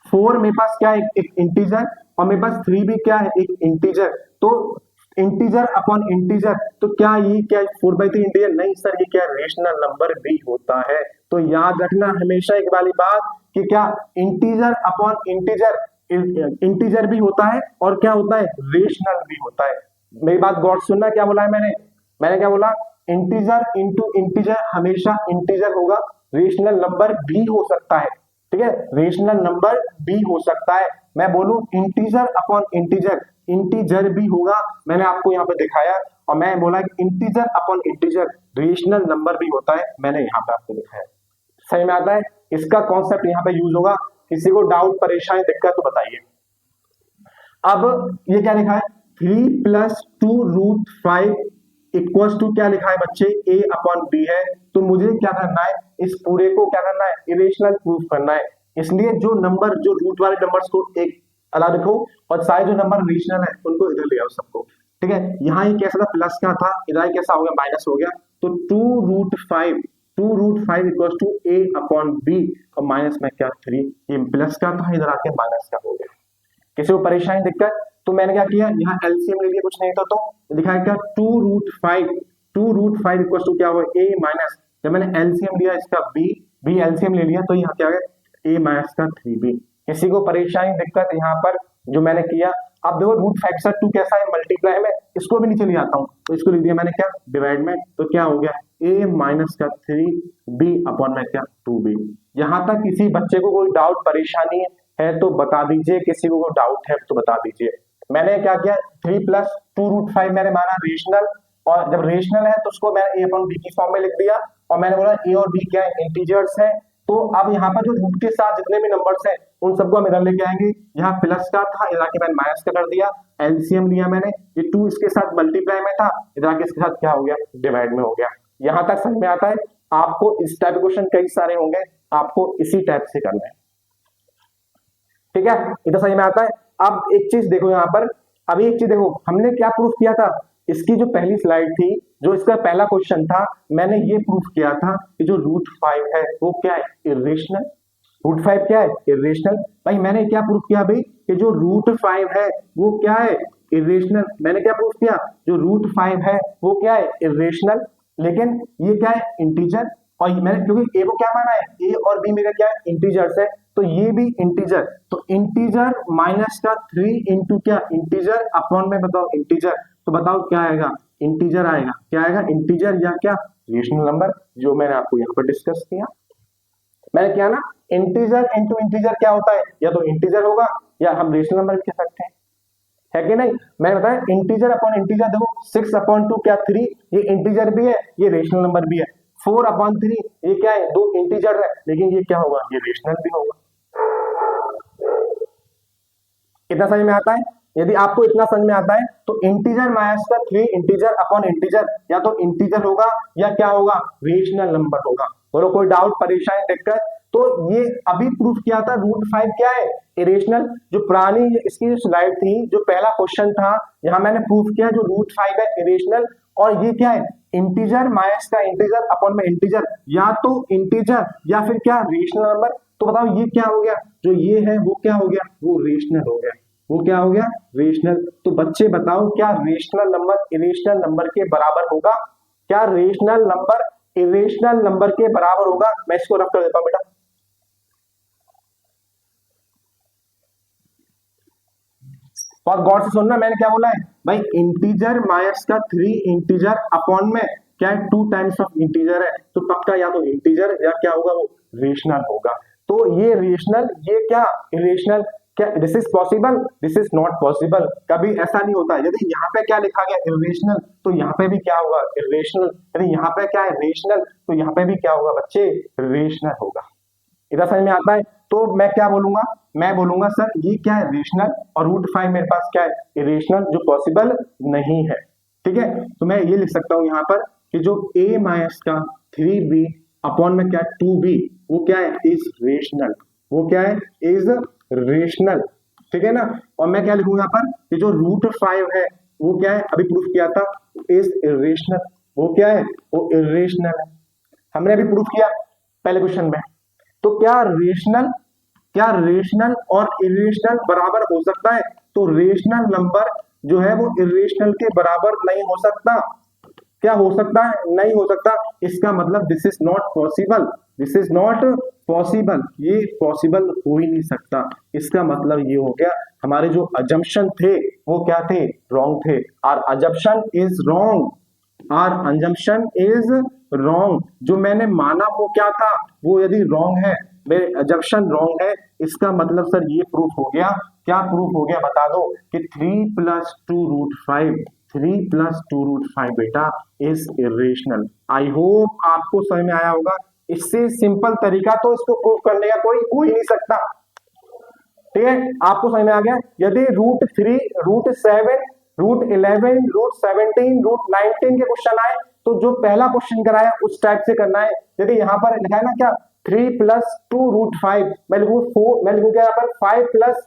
4 मेरे पास क्या है, एक इंटीजर, और मेरे पास 3 भी क्या है, एक इंटीजर। तो इंटीजर अपॉन इंटीजर, तो क्या ये क्या 4/3 इंटीजर, नहीं सर ये क्या रेशनल नंबर भी होता है। तो याद रखना हमेशा एक वाली बात कि क्या, इंटीजर अपॉन इंटीजर, इंटीजर भी होता है और क्या होता है, रेशनल भी होता है। मेरी बात गौर से सुनना, क्या बोला है मैंने, मैंने क्या बोला, इंटीजर इंटू इंटीजर हमेशा इंटीजर होगा, रेशनल नंबर भी हो सकता है। ठीक है, रेशनल नंबर भी हो सकता है। मैं बोलूं इंटीजर अपॉन इंटीजर, इंटीजर भी होगा, मैंने आपको यहाँ पे दिखाया, और मैं बोला integer upon integer rational number भी होता है, मैंने यहाँ पे आपको दिखाया। सही में आता है, इसका कॉन्सेप्ट यहाँ पे यूज होगा। किसी को डाउट परेशानी दिक्कत तो बताइए। अब ये क्या लिखा है, 3 + 2√5 इक्वल्स टू क्या लिखा है बच्चे, a/b है। तो मुझे क्या करना है, इस पूरे को क्या करना है, इरेशनल प्रूफ करना है। इसलिए जो नंबर, जो रूट वाले नंबर्स को एक अलग रखो, और सारे जो नंबर रेशनल है उनको इधर ले आओ सबको। ठीक है, यहाँ ये कैसा था, प्लस का था, इधर कैसा हो गया, माइनस हो गया। तो 2√5 इक्वल्स टू a/b, और माइनस में क्या 3, ये प्लस का था, इधर आके माइनस का हो गया। किसी को परेशानी दिक्कत, तो मैंने क्या किया, यहाँ एलसीएम ले लिया, कुछ नहीं तो लिखा है क्या, 2√5 इक्वल टू क्या हुआ, a माइनस, जब मैंने एलसीएम लिया इसका b एलसीएम ले लिया, तो यहाँ क्या है, a माइनस का 3b। किसी को परेशानी दिक्कत यहाँ पर जो मैंने किया। अब देखो √5 2 कैसा है, मल्टीप्लाई में, इसको भी नीचे ले आता हूँ, तो इसको लिख दिया मैंने क्या, डिवाइड में, तो क्या हो गया, a माइनस का 3b अपॉन में क्या 2b। यहाँ तक किसी बच्चे को कोई डाउट परेशानी है तो बता दीजिए, किसी को डाउट है तो बता दीजिए। मैंने क्या किया, 3 + 2√5 मैंने माना रेशनल, और जब रेशनल है तो उसको मैंने a/b की फॉर्म में लिख दिया, और मैंने बोला a और b क्या है, इंटीजर्स है। तो अब यहाँ पर जो रूट के साथ जितने भी नंबर्स हैं उन सबको हम इधर लेके आएंगे। यहाँ प्लस का था, इधर आके मैंने माइनस का कर दिया, एलसीएम लिया मैंने, ये 2 इसके साथ मल्टीप्लाई में था, इधर आके इसके साथ क्या हो गया, डिवाइड में हो गया। यहाँ तक समझ में आता है। आपको इस टाइप के क्वेश्चन कई सारे होंगे, आपको इसी टाइप से करना है। ठीक है, इतना समझ में आता है। अब एक चीज देखो यहाँ पर, अभी एक चीज देखो, हमने क्या प्रूफ किया था, इसकी जो पहली स्लाइड थी, जो इसका पहला क्वेश्चन था, मैंने ये प्रूफ किया था कि जो √5 है वो क्या है, इरेशनल। √5 क्या है, इरेशनल। भाई मैंने क्या प्रूफ किया भाई, कि जो √5 है वो क्या है, इरेशनल। मैंने क्या प्रूफ किया, जो √5 है वो क्या है, इरेशनल। लेकिन ये क्या है, इंटीजर। और मैंने क्योंकि ए को क्या माना है, ए और बी मेरा क्या है, इंटीजर्स है, तो ये भी इंटीजर। तो इंटीजर माइनस का 3 इंटू क्या, इंटीजर अपॉन में बताओ इंटीजर, तो बताओ क्या आएगा, इंटीजर आएगा। क्या आएगा, इंटीजर या क्या, रेशनल नंबर, जो मैंने आपको यहाँ पर डिस्कस किया। मैंने क्या ना, इंटीजर इंटू इंटीजर क्या होता है, या तो इंटीजर होगा या हम रेशनल नंबर कह सकते हैं, है कि नहीं। मैंने बताया इंटीजर अपॉन इंटीजर, देखो 6/2 क्या 3, ये इंटीजर भी है, ये रेशनल नंबर भी है। 4/3 ये क्या है, 2 इंटीजर है, लेकिन ये क्या होगा, ये रेशनल भी होगा। इतना समझ में आता है। यदि आपको इतना समझ में आता है तो इंटीजर माइनस का 3 इंटीजर अपॉन इंटीजर, या तो इंटीजर होगा या क्या होगा, रेशनल नंबर होगा। बोलो कोई डाउट परेशानी दिक्कत, तो ये अभी प्रूफ किया था √5 क्या है, इरेशनल। जो पुरानी इसकी जो स्लाइड थी, जो पहला क्वेश्चन था, यहां मैंने प्रूफ किया जो √5 है इरेशनल, और ये क्या है, इंटीजर माइनस का इंटीजर अपॉन में इंटीजर, या तो इंटीजर या फिर क्या, रेशनल नंबर। तो बताओ ये क्या हो गया, जो ये है वो क्या हो गया, वो रेशनल हो गया। वो क्या हो गया, रेशनल। तो बच्चे बताओ क्या रेशनल नंबर इरेशनल नंबर के बराबर होगा, क्या रेशनल नंबर इरेशनल नंबर के बराबर होगा। मैं इसको रफ कर देता हूं बेटा, और गौर से सुनना, मैंने क्या बोला है भाई, इंटीजर माइनस का 3 इंटीजर अपॉन में क्या है 2 टाइम्स ऑफ इंटीजर है, तो पक्का या तो इंटीजर या क्या होगा वो रेशनल होगा। तो ये रेशनल, ये क्या इरेशनल, क्या this is possible, this is not possible, कभी ऐसा नहीं होता। यदि यहाँ पे क्या लिखा गया इरेशनल, तो यहाँ पे भी क्या होगा इरेशनल, यदि यहाँ पे क्या है रेशनल, तो यहाँ पे भी क्या होगा बच्चे रेशनल होगा। इधर समझ में आता है? तो मैं क्या बोलूंगा, मैं बोलूंगा सर ये क्या है रेशनल, और रूट 5 मेरे पास क्या है इरेशनल, जो पॉसिबल नहीं है। ठीक है, तो मैं ये लिख सकता हूं यहाँ पर कि जो a माइनस का 3b अपॉन में क्या 2b, वो क्या है इज रेशनल, वो क्या है इज रेशनल। ठीक है ना, और मैं क्या लिखूंगा यहाँ पर कि जो रूट 5 है वो क्या है, अभी प्रूफ किया था इज इरेशनल, वो क्या है वो इरेशनल है, हमने अभी प्रूफ किया पहले क्वेश्चन में। तो क्या रेशनल और इरेशनल बराबर हो सकता है? तो रेशनल नंबर जो है वो इरेशनल के बराबर नहीं हो सकता। क्या हो सकता है? नहीं हो सकता। इसका मतलब this is not possible, this is not possible, ये पॉसिबल हो ही नहीं सकता। इसका मतलब ये हो गया हमारे जो अजम्पशन थे वो क्या थे, रॉन्ग थे। और assumption is wrong, our assumption is wrong, जो मैंने माना वो क्या था, वो यदि रॉन्ग है, मेरे अजम्पशन रॉन्ग है, इसका मतलब सर ये प्रूफ हो गया। क्या प्रूफ हो गया बता दो कि 3 + 2 √5, 3 + 2 √5 बेटा इज इरेशनल। आई होप आपको समझ में आया होगा। इससे सिंपल तरीका तो इसको प्रूफ करने का कोई हो ही नहीं सकता। ठीक है, आपको समझ में आ गया। यदि √3, √7, √11, √17, √19 के क्वेश्चन आए तो जो पहला क्वेश्चन कराया उस टाइप से करना है। यदि यहाँ पर लिखा है ना क्या 3 + 2 √5, मैं लिखूँ 4, मैं लिखूँ क्या यहाँ पर 5 +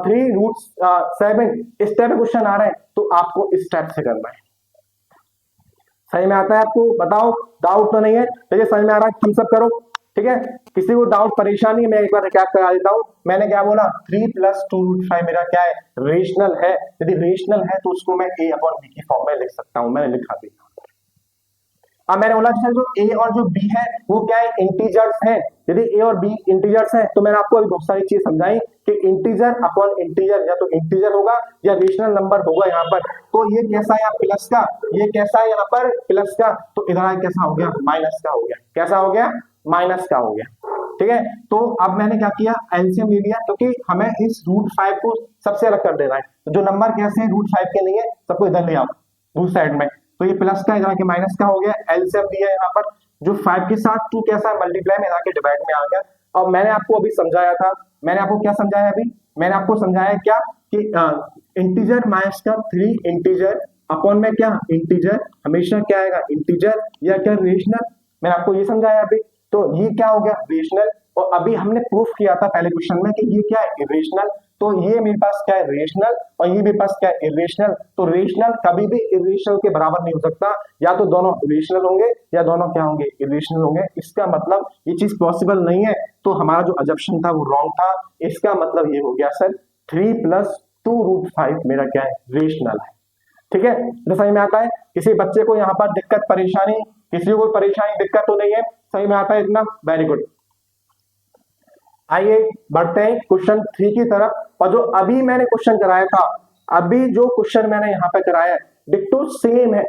3 √7, इस टाइप के क्वेश्चन आ रहे हैं तो आपको इस टाइप से करना है। सही में आता है आपको? बताओ, डाउट तो नहीं है? चलिए समझ में आ रहा है, थम्स अप करो। ठीक है, किसी को डाउट परेशानी मैं एक बार रिकैप करा देता हूं। मैंने क्या बोला 3 + 2 √5 मेरा क्या है रेशनल है। यदि रेशनल है तो उसको मैं a/b की फॉर्म में लिख सकता हूं, मैंने लिखा भी। अब मैंने बोला जो a और जो b है वो क्या है इंटीजर्स हैं। यदि a और b इंटीजर्स हैं तो मैंने आपको अभी बहुत सारी चीज समझाई कि इंटीजर अपॉन इंटीजर या तो इंटीजर होगा या रेशनल नंबर होगा यहाँ पर। तो ये कैसा है प्लस का, ये कैसा है यहाँ पर प्लस का, तो इधर कैसा हो गया माइनस का हो गया। कैसा हो गया? माइनस का हो गया। ठीक है, तो अब मैंने क्या किया एलसीएम ले लिया, क्योंकि हमें इस √5 को सबसे अलग कर देना है। तो जो नंबर कैसे है √5 के लिए सबको इधर ले आओ दूसरी साइड में। तो ये प्लस का इधर के माइनस का हो गया, एलसीएम दिया यहाँ पर। जो 5 के साथ 2 कैसा है मल्टीप्लाई में, इधर के डिवाइड में आ गया। और मैंने आपको अभी समझाया था, मैंने आपको क्या समझाया अभी, मैंने आपको समझाया क्या कि इंटीजर माइनस का 3 इंटीजर अपॉन में क्या इंटीजर, हमेशा क्या आएगा इंटीजर या क्या रेशनल। मैंने आपको ये समझाया अभी। तो ये क्या हो गया रेशनल, और अभी हमने प्रूफ किया था पहले क्वेश्चन में कि ये क्या है इरेशनल। तो ये मेरे पास क्या है रेशनल और ये मेरे पास क्या है इरेशनल। तो रेशनल कभी भी इरेशनल के बराबर नहीं हो सकता, या तो दोनों रेशनल होंगे या दोनों क्या होंगे इरेशनल होंगे। इसका मतलब ये चीज पॉसिबल नहीं है, तो हमारा जो अजम्पशन था वो रॉन्ग था। इसका मतलब ये हो गया सर 3 + 2 √5 मेरा क्या है रेशनल है। ठीक है, समझ में आता है? किसी बच्चे को यहाँ पर दिक्कत परेशानी, किसी को परेशानी दिक्कत तो नहीं है? सही में आता है इतना? Very good. आइए बढ़ते हैं क्वेश्चन 3 की तरफ। और जो अभी मैंने क्वेश्चन कराया था, अभी जो क्वेश्चन मैंने यहाँ पे कराया है डिक्टो सेम है।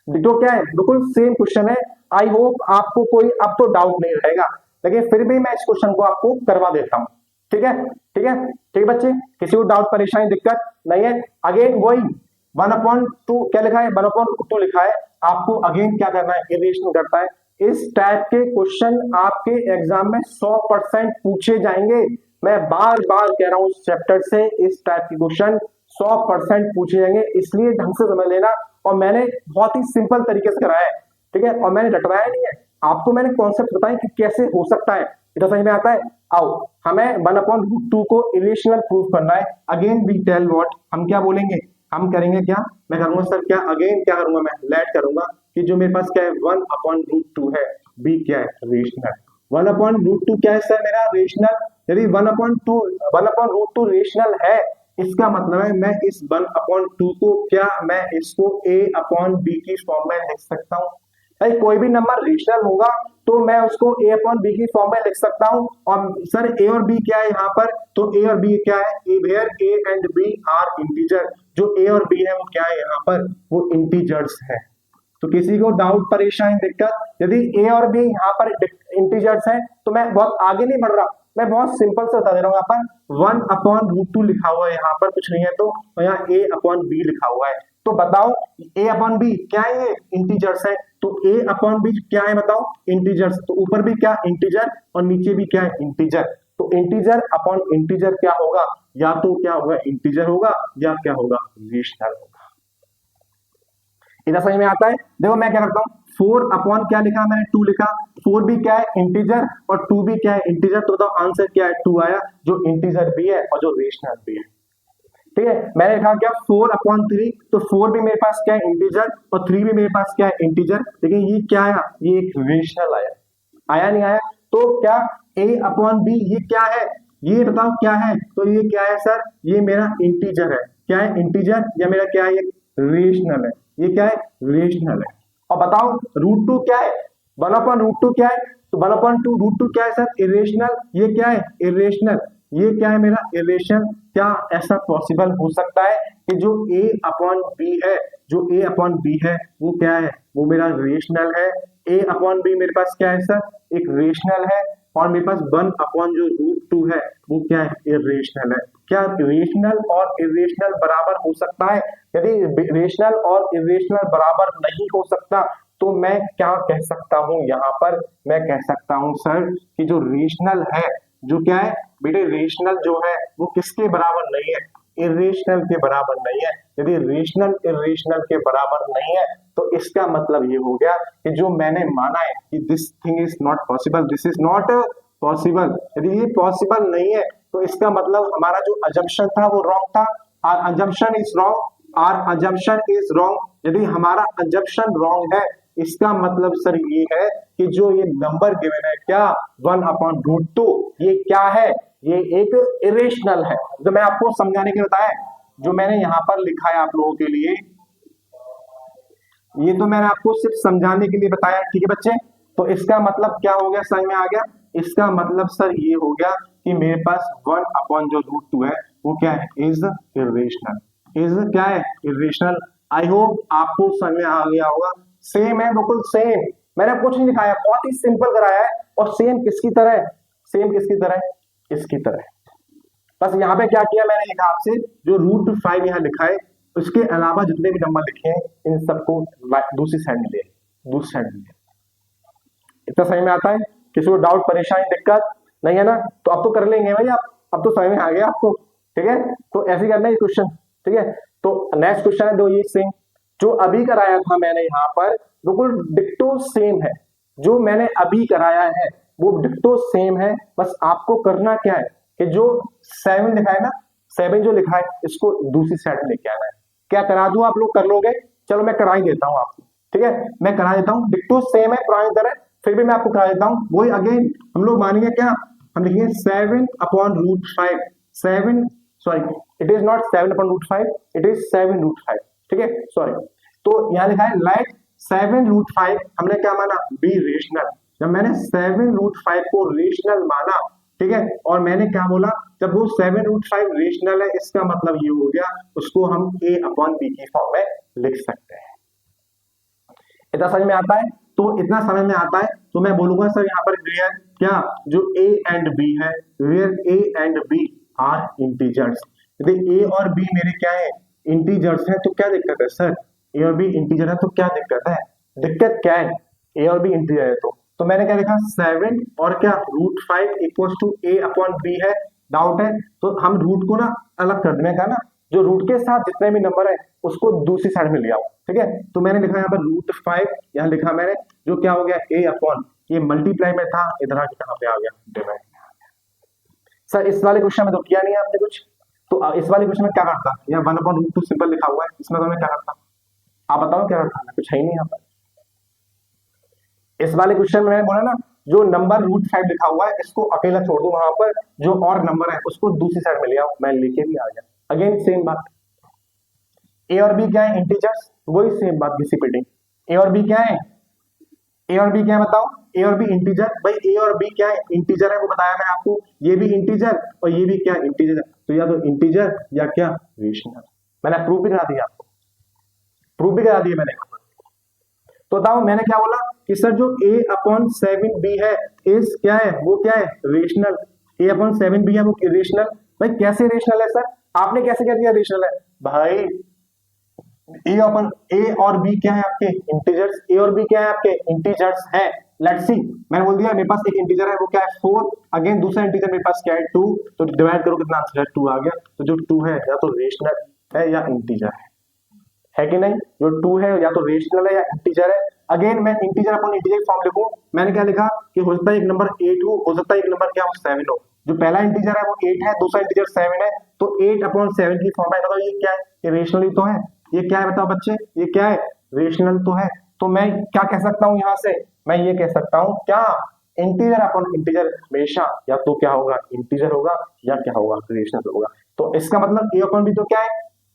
डिक्टो क्या है? बिल्कुल सेम क्वेश्चन है। आई होप आपको कोई अब तो डाउट नहीं रहेगा, लेकिन फिर भी मैं इस क्वेश्चन को आपको करवा देता हूँ। ठीक है, ठीक है, ठीक बच्चे, किसी को डाउट परेशानी दिक्कत नहीं है? अगेन वही 1/2 क्या लिखा है 1/2 लिखा है। आपको अगेन क्या करना है इरेशनल करता है। इस टाइप के क्वेश्चन आपके एग्जाम में 100% पूछे जाएंगे। मैं बार बार कह रहा हूं इस चैप्टर से इस टाइप के क्वेश्चन 100% पूछे जाएंगे, इसलिए ढंग से समझ लेना। और मैंने बहुत ही सिंपल तरीके से कराया है। ठीक है, और मैंने रटवाया नहीं है, आपको मैंने कॉन्सेप्ट बताया कि कैसे हो सकता है। इतना समझ में आता है? आओ, हमें 1/2 को इरेशनल प्रूफ करना है। अगेन वी टेल व्हाट, हम क्या बोलेंगे, हम करेंगे क्या, मैं करूंगा सर क्या अगेन क्या करूंगा, मैं लेट करूंगा कि जो मेरे पास क्या है 1/√2 है, बी क्या है रेशनल। 1/√2 क्या है सर मेरा रेशनल। यदि 1/2 रेशनल है, इसका मतलब है मैं इस 1/2 को क्या मैं इसको a/b की फॉर्म में लिख सकता हूं। भाई कोई भी नंबर रेशनल होगा तो मैं उसको a अपॉन बी की फॉर्म में लिख सकता हूं। और सर a और b क्या है यहाँ पर, तो a और b क्या है, where a and b are integer, जो a और b है वो क्या है यहाँ पर, वो इंटीजर्स है। तो किसी को डाउट, परेशानी, दिक्कत, यदि a और b यहाँ पर इंटीजर्स है तो मैं बहुत आगे नहीं बढ़ रहा, मैं बहुत सिंपल से बता दे रहा हूँ। यहाँ पर 1 अपॉन रूट 2 लिखा हुआ है, यहाँ पर कुछ नहीं है, तो यहाँ a अपॉन b लिखा हुआ है। तो बताओ a अपॉन b क्या है, ये इंटीजर्स है, तो a अपॉन b क्या है बताओ, इंटीजर्स। तो ऊपर भी क्या इंटीजर और नीचे भी क्या है इंटीजर, तो इंटीजर अपॉन इंटीजर क्या होगा, या तो क्या होगा इंटीजर होगा या क्या होगा रेशनल होगा। इधर समझ में आता है। देखो मैं क्या करता हूँ, 4 अपॉन क्या लिखा मैंने, 2 लिखा, 4 भी क्या है इंटीजर और 2 भी क्या है इंटीजर, तो बताओ आंसर क्या है, 2 आया, जो इंटीजर भी है और जो रेशनल भी है। ठीक है, मैंने लिखा क्या 4 अपॉन 3, तो 4 भी मेरे पास क्या है इंटीजर और 3 भी मेरे पास क्या है इंटीजर, लेकिन ये क्या आया, ये एक रेशनल आया, आया नहीं आया। तो क्या a अपॉन b ये क्या है, ये बताओ क्या है, तो ये क्या है सर, ये मेरा इंटीजर है, क्या है इंटीजर, या मेरा क्या है, ये रेशनल है, ये क्या है रेशनल है। और बताओ रूट 2 क्या है, 1 अपॉन रूट 2 क्या है, तो 1 अपॉन 2 रूट 2 क्या है सर, इरेशनल, ये क्या है इरेशनल, ये क्या है मेरा इरेशनल। क्या ऐसा पॉसिबल हो सकता है कि जो a अपॉन b है, जो a अपॉन b है वो क्या है, वो मेरा रेशनल है, a अपॉन b मेरे पास क्या है सर, एक रेशनल है, और मेरे पास 1 अपॉन जो रूट 2 है वो क्या है इरेशनल है। क्या रेशनल और इरेशनल बराबर हो सकता है, यदि रेशनल और इरेशनल बराबर नहीं हो सकता तो मैं क्या कह सकता हूं, यहाँ पर मैं कह सकता हूं सर कि जो रेशनल है, जो क्या है बेटे, रेशनल जो है वो किसके बराबर नहीं है, इरेशनल के बराबर नहीं है। यदि रेशनल इरेशनल के बराबर नहीं है तो इसका मतलब ये हो गया कि जो मैंने माना है कि this thing is not possible, this is not possible, यदि ये पॉसिबल नहीं है तो इसका मतलब हमारा जो अजम्पशन था वो रॉन्ग था। Our assumption is wrong, our assumption is wrong. यदि हमारा अजम्पशन रॉन्ग है इसका मतलब सर ये है कि जो ये नंबर गिवन है क्या 1 अपॉन रूट 2, ये क्या है, ये एक इरेशनल है। जो मैं आपको समझाने के लिए बताया, जो मैंने यहाँ पर लिखा है आप लोगों के लिए, ये तो मैंने आपको सिर्फ समझाने के लिए बताया, ठीक है बच्चे। तो इसका मतलब क्या हो गया, समझ में आ गया, इसका मतलब सर ये हो गया कि मेरे पास 1 अपॉन जो रूट 2 है वो क्या है, इज इरेशनल, इज क्या है इरेशनल। आई होप आपको समझ में आ गया होगा। सेम है, बिल्कुल सेम, मैंने कुछ नहीं दिखाया, बहुत ही सिंपल कराया है। और सेम किसकी तरह है, सेम किसकी तरह है, इसकी तरह है। बस यहाँ पे क्या किया मैंने लिखा आपसे, जो रूट 5 यहाँ लिखा है उसके अलावा जितने भी नंबर लिखे हैं इन सबको दूसरी साइड में ले, दूसरी साइड में ले। इतना समझ में आता है, किसी को डाउट, परेशानी, दिक्कत नहीं है ना, तो अब तो कर लेंगे भाई आप, अब तो समझ में आ गया आपको, ठीक है। तो ऐसे करना है क्वेश्चन, ठीक है। तो नेक्स्ट क्वेश्चन है, दो ये सेम जो अभी कराया था मैंने यहाँ पर, बिल्कुल डिक्टो सेम है, जो मैंने अभी कराया है वो डिक्टो सेम है। बस आपको करना क्या है कि जो 7 लिखा है ना, 7 जो लिखा है इसको दूसरी साइड में लेके आना है। क्या करा दूं, आप लोग कर लोगे, चलो मैं करा ही देता हूं आपको, ठीक है, मैं करा देता हूं। डिक्टो सेम है पुरानी तरह, फिर भी मैं आपको करा देता हूं। वही अगेन हम लोग मानेंगे क्या, हम लिखेंगे 7 upon root 5, 7 sorry it is not 7 upon root 5, it is 7 root 5, ठीक है, सॉरी। तो यहाँ लिखा है लाइक 7 रूट 5, हमने क्या माना, बी रेशनल। जब मैंने 7 रूट 5 को रेशनल माना, ठीक है, और मैंने क्या बोला, जब वो 7 रूट 5 रेशनल है इसका मतलब ये हो गया उसको हम a अपॉन बी की फॉर्म में लिख सकते हैं। इतना समझ में आता है, तो इतना समझ में आता है तो मैं बोलूंगा सर यहाँ पर वेयर क्या, जो a एंड b है, where a and b are integers. यदि a और b मेरे क्या है, इंटीजर्स है, तो क्या दिक्कत है सर, a और b इंटीजर है तो क्या दिक्कत है, दिक्कत क्या है, a और b इंटीजर है तो मैंने क्या लिखा 7 और क्या root 5 equal to a upon b है। डाउट है तो हम रूट को ना अलग कर देने का ना, जो रूट के साथ जितने भी नंबर है उसको दूसरी साइड में ले आओ, ठीक है। तो मैंने लिखा यहाँ पर रूट 5, यहाँ लिखा मैंने जो क्या हो गया a अपॉन, ये मल्टीप्लाई में था, इधर आके कहाँ पे आ गया, डिवाइड में आ गया। सर इस वाले क्वेश्चन में तो किया नहीं है आपने कुछ, तो इस वाले क्वेश्चन में क्या करता, यहाँ 1 अपॉन रूट 2 सिंपल लिखा हुआ है, इसमें तो मैं क्या करता, आप बताओ क्या करता, कुछ है ही नहीं यहाँ पर। इस वाले क्वेश्चन में मैंने बोला ना, जो नंबर रूट 5 लिखा हुआ है इसको अकेला छोड़ दो, वहां पर जो और नंबर है उसको दूसरी साइड में ले आओ, मैं लेके भी आ गया। अगेन सेम बात, ए और बी क्या है इंटीजर्स, वही सेम बात रिपीटिंग, ए और बी क्या है ए और बी क्या है बताओ, ए और बी इंटीजर, भाई ए और बी क्या है, इंटीजर है, वो बताया मैंने आपको, ये भी इंटीजर और ये भी क्या इंटीजर है, तो या तो इंटीजर या क्या रेशनल। मैंने प्रूफ भी करा दिया आपको, प्रूफ भी करा दिया मैंने। तो बताओ मैंने क्या बोला कि सर जो a अपॉन 7b है इस क्या है, वो क्या है रेशनल, a अपॉन 7b है वो रेशनल। भाई कैसे रेशनल है सर, आपने कैसे कह दिया रेशनल है भाई, ए अपन ए और बी क्या है आपके इंटीजर्स, ए और बी क्या है आपके इंटीजर्स है। लेट्स सी, मैंने बोल दिया मेरे पास एक इंटीजर है वो क्या है 4, अगेन दूसरा इंटीजर मेरे पास क्या है 2, तो डिवाइड करो कितना आंसर है 2 आ गया। तो जो 2 है या तो रेशनल है या इंटीजर है कि नहीं, जो 2 है या तो रेशनल है या इंटीजर है। अगेन मैं इंटीजर अपॉन इंटीजर फॉर्म लिखूं, मैंने क्या लिखा कि हो सकता है एक नंबर 8 हो सकता है एक नंबर क्या हो 7 हो, जो पहला इंटीजर है वो 8 है, दूसरा इंटीजर 7 है, तो 8 अपॉन 7 की फॉर्म है, तो ये क्या है, ये रेशनल ही तो है, ये क्या है बताओ बच्चे, ये क्या है रेशनल तो है। तो मैं क्या कह सकता हूं यहां से, मैं ये कह सकता हूं क्या, इंटीजर अपॉन इंटीजर हमेशा या तो क्या होगा इंटीजर होगा या क्या होगा रेशनल होगा। तो इसका मतलब ए अपॉन बी तो क्या है,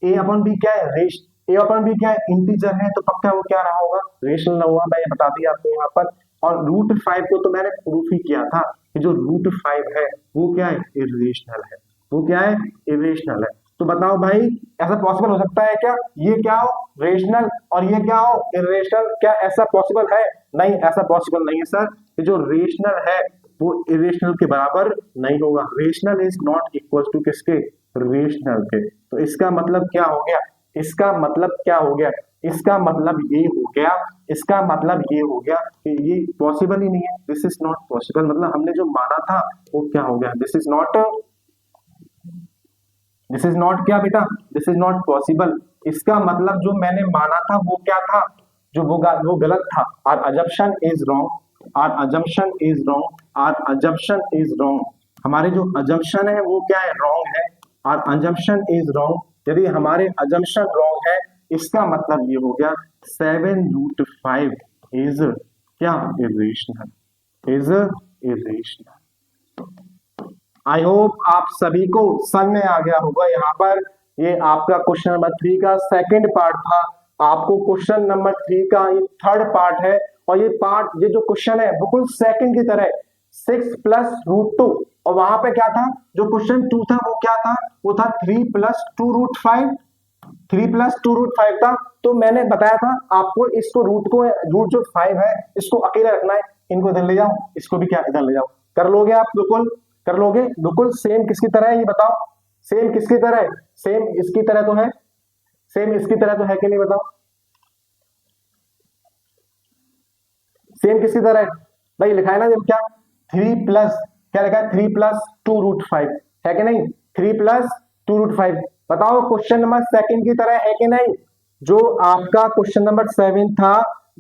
ए अपॉन बी क्या है रेश, ए अपॉन बी क्या है इंटीजर है, तो पक्का वो क्या रहा होगा रेशनल होगा, मैं ये बता दिया आपको यहाँ पर। और रूट 5 को तो मैंने प्रूफ ही किया था कि जो रूट 5 है वो क्या है इरेशनल है, वो क्या है इरेशनल है। तो बताओ भाई ऐसा पॉसिबल हो सकता है क्या, ये क्या हो रेशनल और ये क्या हो इरेशनल, क्या ऐसा पॉसिबल है, नहीं ऐसा पॉसिबल नहीं है सर, कि जो रेशनल है वो इरेशनल के बराबर नहीं होगा, rational is not equal to किसके रेशनल के। तो इसका मतलब क्या हो गया, इसका मतलब क्या हो गया, इसका मतलब ये हो गया, इसका मतलब ये हो गया कि ये पॉसिबल ही नहीं है, दिस इज नॉट पॉसिबल, मतलब हमने जो माना था वो क्या हो गया, दिस इज नॉट क्या बेटा, दिस इज नॉट पॉसिबल। इसका मतलब जो मैंने माना था वो क्या था, जो वो गलत था। Our assumption is wrong, our assumption is wrong, our assumption is wrong, हमारे जो अजम्पशन है वो क्या है रॉन्ग है, आर अजम्पशन इज रॉन्ग। यदि हमारे अजम्पशन रॉन्ग है इसका मतलब ये हो गया 7√5 इज क्या irrational, is irrational. I hope आप सभी को समझ में आ गया होगा यहाँ पर। ये आपका क्वेश्चन नंबर 3 का सेकंड पार्ट था, आपको क्वेश्चन नंबर 3 का ये थर्ड पार्ट है, और ये जो क्वेश्चन है बिल्कुल सेकंड की तरह 6 + √2, और वहां पे क्या था जो क्वेश्चन 2 था वो क्या था, वो था 3 + 2√5, 3 + 2√5 था। तो मैंने बताया था आपको इसको रूट जो 5 है इसको अकेला रखना है, इनको इधर ले जाओ, इसको भी क्या इधर ले जाओ, कर लोगे आप, बिल्कुल कर लोगे, बिल्कुल सेम किसकी तरह है ये बताओ, सेम किसकी तरह है, सेम इसकी तरह तो है, सेम इसकी तरह तो है कि नहीं बताओ, सेम किसकी तरह है भाई, लिखा है ना जब क्या 3 प्लस क्या लिखा है 3 + 2√5 है कि नहीं, 3 + 2√5। बताओ क्वेश्चन नंबर सेकंड की तरह है कि नहीं, जो आपका क्वेश्चन नंबर 7 था,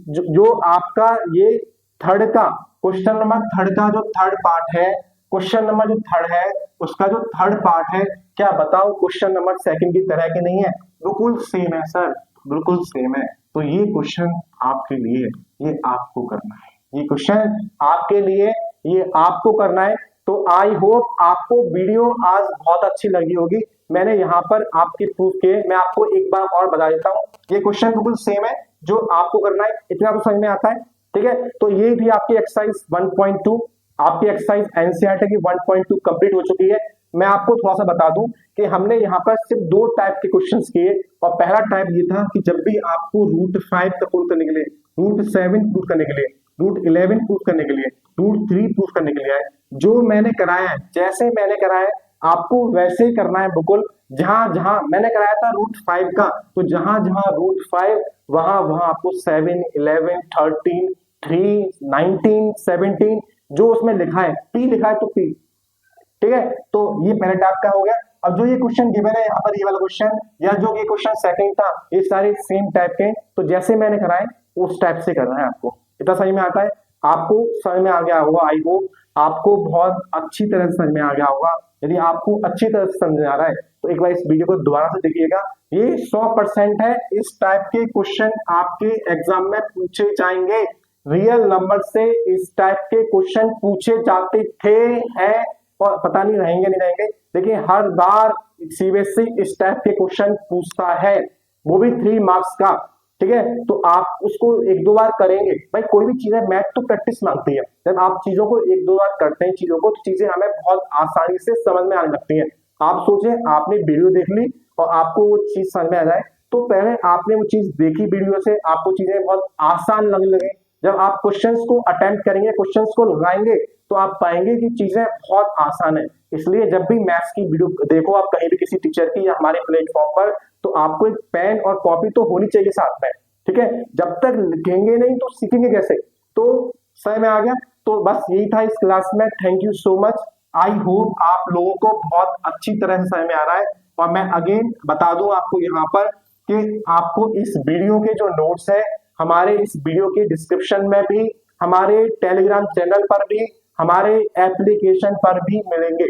जो आपका ये थर्ड का क्वेश्चन नंबर थर्ड का जो थर्ड पार्ट है, क्वेश्चन नंबर जो थर्ड है उसका जो थर्ड पार्ट है, क्या बताओ क्वेश्चन नंबर सेकंड की तरह के नहीं है, बिल्कुल सेम है सर, बिल्कुल सेम है। तो ये क्वेश्चन आपके लिए, ये आपको करना है, ये क्वेश्चन आपके लिए, ये आपको करना है। तो आई होप आपको वीडियो आज बहुत अच्छी लगी होगी, मैंने यहाँ पर आपके प्रूफ के, मैं आपको एक बार और बता देता हूँ, ये क्वेश्चन बिल्कुल सेम है जो आपको करना है, इतना तो समझ में आता है, ठीक है। तो ये थी आपकी एक्सरसाइज 1.2, आपकी एक्सरसाइज एनसीईआरटी की 1.2 कंप्लीट हो चुकी है। मैं आपको थोड़ा सा बता दूं कि हमने यहाँ पर सिर्फ 2 टाइप के क्वेश्चंस किए, और पहला टाइप ये था कि जब भी आपको √5 का प्रूफ करने के लिए, √7 प्रूफ करने के लिए, √11 प्रूफ करने के लिए, √3 प्रूफ करने के लिए आए, जो मैंने कराया है, जैसे मैंने कराया है आपको वैसे ही करना है, बिल्कुल जहां जहां मैंने कराया था √5 का, तो जहां जहां √5 वहां वहां आपको 7, 11, 13, 3, 19, 17 जो उसमें लिखा है, P लिखा है तो P, ठीक है। तो ये पहले टाइप का हो गया। अब जो ये क्वेश्चन गिवन है यहाँ पर, ये वाला क्वेश्चन या जो ये क्वेश्चन सेकंड था, ये सारे सेम टाइप के, तो जैसे मैंने कराए उस टाइप से करना है आपको, इतना समझ में आता है, आपको समझ में आ गया होगा, आई होप आपको बहुत अच्छी तरह से समझ में आ गया होगा। यदि आपको अच्छी तरह से समझ में आ रहा है तो एक बार इस वीडियो को दोबारा से देखिएगा, ये 100% है, इस टाइप के क्वेश्चन आपके एग्जाम में पूछे जाएंगे, रियल नंबर से इस टाइप के क्वेश्चन पूछे जाते थे, हैं, और पता नहीं रहेंगे नहीं रहेंगे, लेकिन हर बार सीबीएसई इस टाइप के क्वेश्चन पूछता है, वो भी 3 मार्क्स का। ठीक है, तो आप उसको एक दो बार करेंगे। भाई कोई भी चीज है, मैथ तो प्रैक्टिस मांगती है। जब आप चीजों को एक दो बार करते हैं चीजों को, तो चीजें हमें बहुत आसानी से समझ में आने लगती हैं। आप सोचे आपने वीडियो देख ली और आपको वो चीज समझ में आ जाए, तो पहले आपने वो चीज देखी वीडियो से, आपको चीजें बहुत आसान लगने लगे। जब आप क्वेश्चंस को अटेम्प्ट करेंगे, क्वेश्चंस को लगाएंगे, तो आप पाएंगे कि चीजें बहुत आसान है। इसलिए जब भी मैथ्स की वीडियो देखो आप कहीं भी किसी टीचर की या हमारे प्लेटफॉर्म पर, तो आपको एक पेन और कॉपी तो होनी चाहिए साथ में। ठीक है, जब तक लिखेंगे नहीं तो सीखेंगे कैसे? तो समझ में आ गया? तो बस यही था इस क्लास में। Thank you so much. I hope आप लोगों को बहुत अच्छी तरह से समझ में आ रहा है। और मैं अगेन बता दूं आपको यहाँ पर कि आपको इस वीडियो के जो नोट्स है हमारे इस वीडियो के डिस्क्रिप्शन में भी, हमारे टेलीग्राम चैनल पर भी, हमारे एप्लीकेशन पर भी मिलेंगे।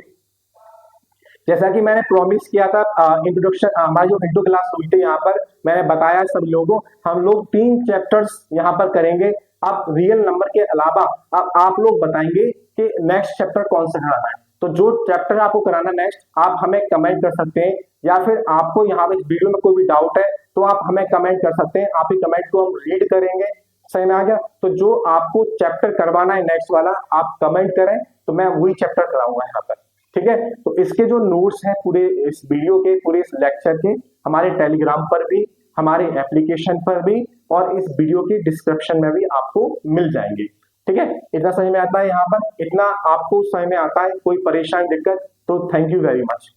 जैसा कि मैंने प्रॉमिस किया था इंट्रोडक्शन, हमारी जो इंट्रो क्लास हुई थी यहाँ पर मैंने बताया सब लोगों को हम लोग 3 चैप्टर्स यहाँ पर करेंगे। अब रियल नंबर के अलावा अब आप लोग बताएंगे कि नेक्स्ट चैप्टर कौन सा कराना है। तो जो चैप्टर आपको कराना नेक्स्ट, आप हमें कमेंट कर सकते हैं, या फिर आपको यहाँ पे इस वीडियो में कोई भी डाउट है तो आप हमें कमेंट कर सकते हैं। आपकी कमेंट को हम रीड करेंगे। सही में आ गया? तो जो आपको चैप्टर करवाना है नेक्स्ट वाला, आप कमेंट करें तो मैं वही चैप्टर कराऊंगा यहाँ पर। ठीक है, तो इसके जो नोट्स हैं पूरे इस वीडियो के, पूरे इस लेक्चर के, हमारे टेलीग्राम पर भी, हमारे एप्लीकेशन पर भी, और इस वीडियो के डिस्क्रिप्शन में भी आपको मिल जाएंगे। ठीक है, इतना समझ में आता है यहाँ पर? इतना आपको समझ में आता है? कोई परेशानी दिक्कत? तो थैंक यू वेरी मच।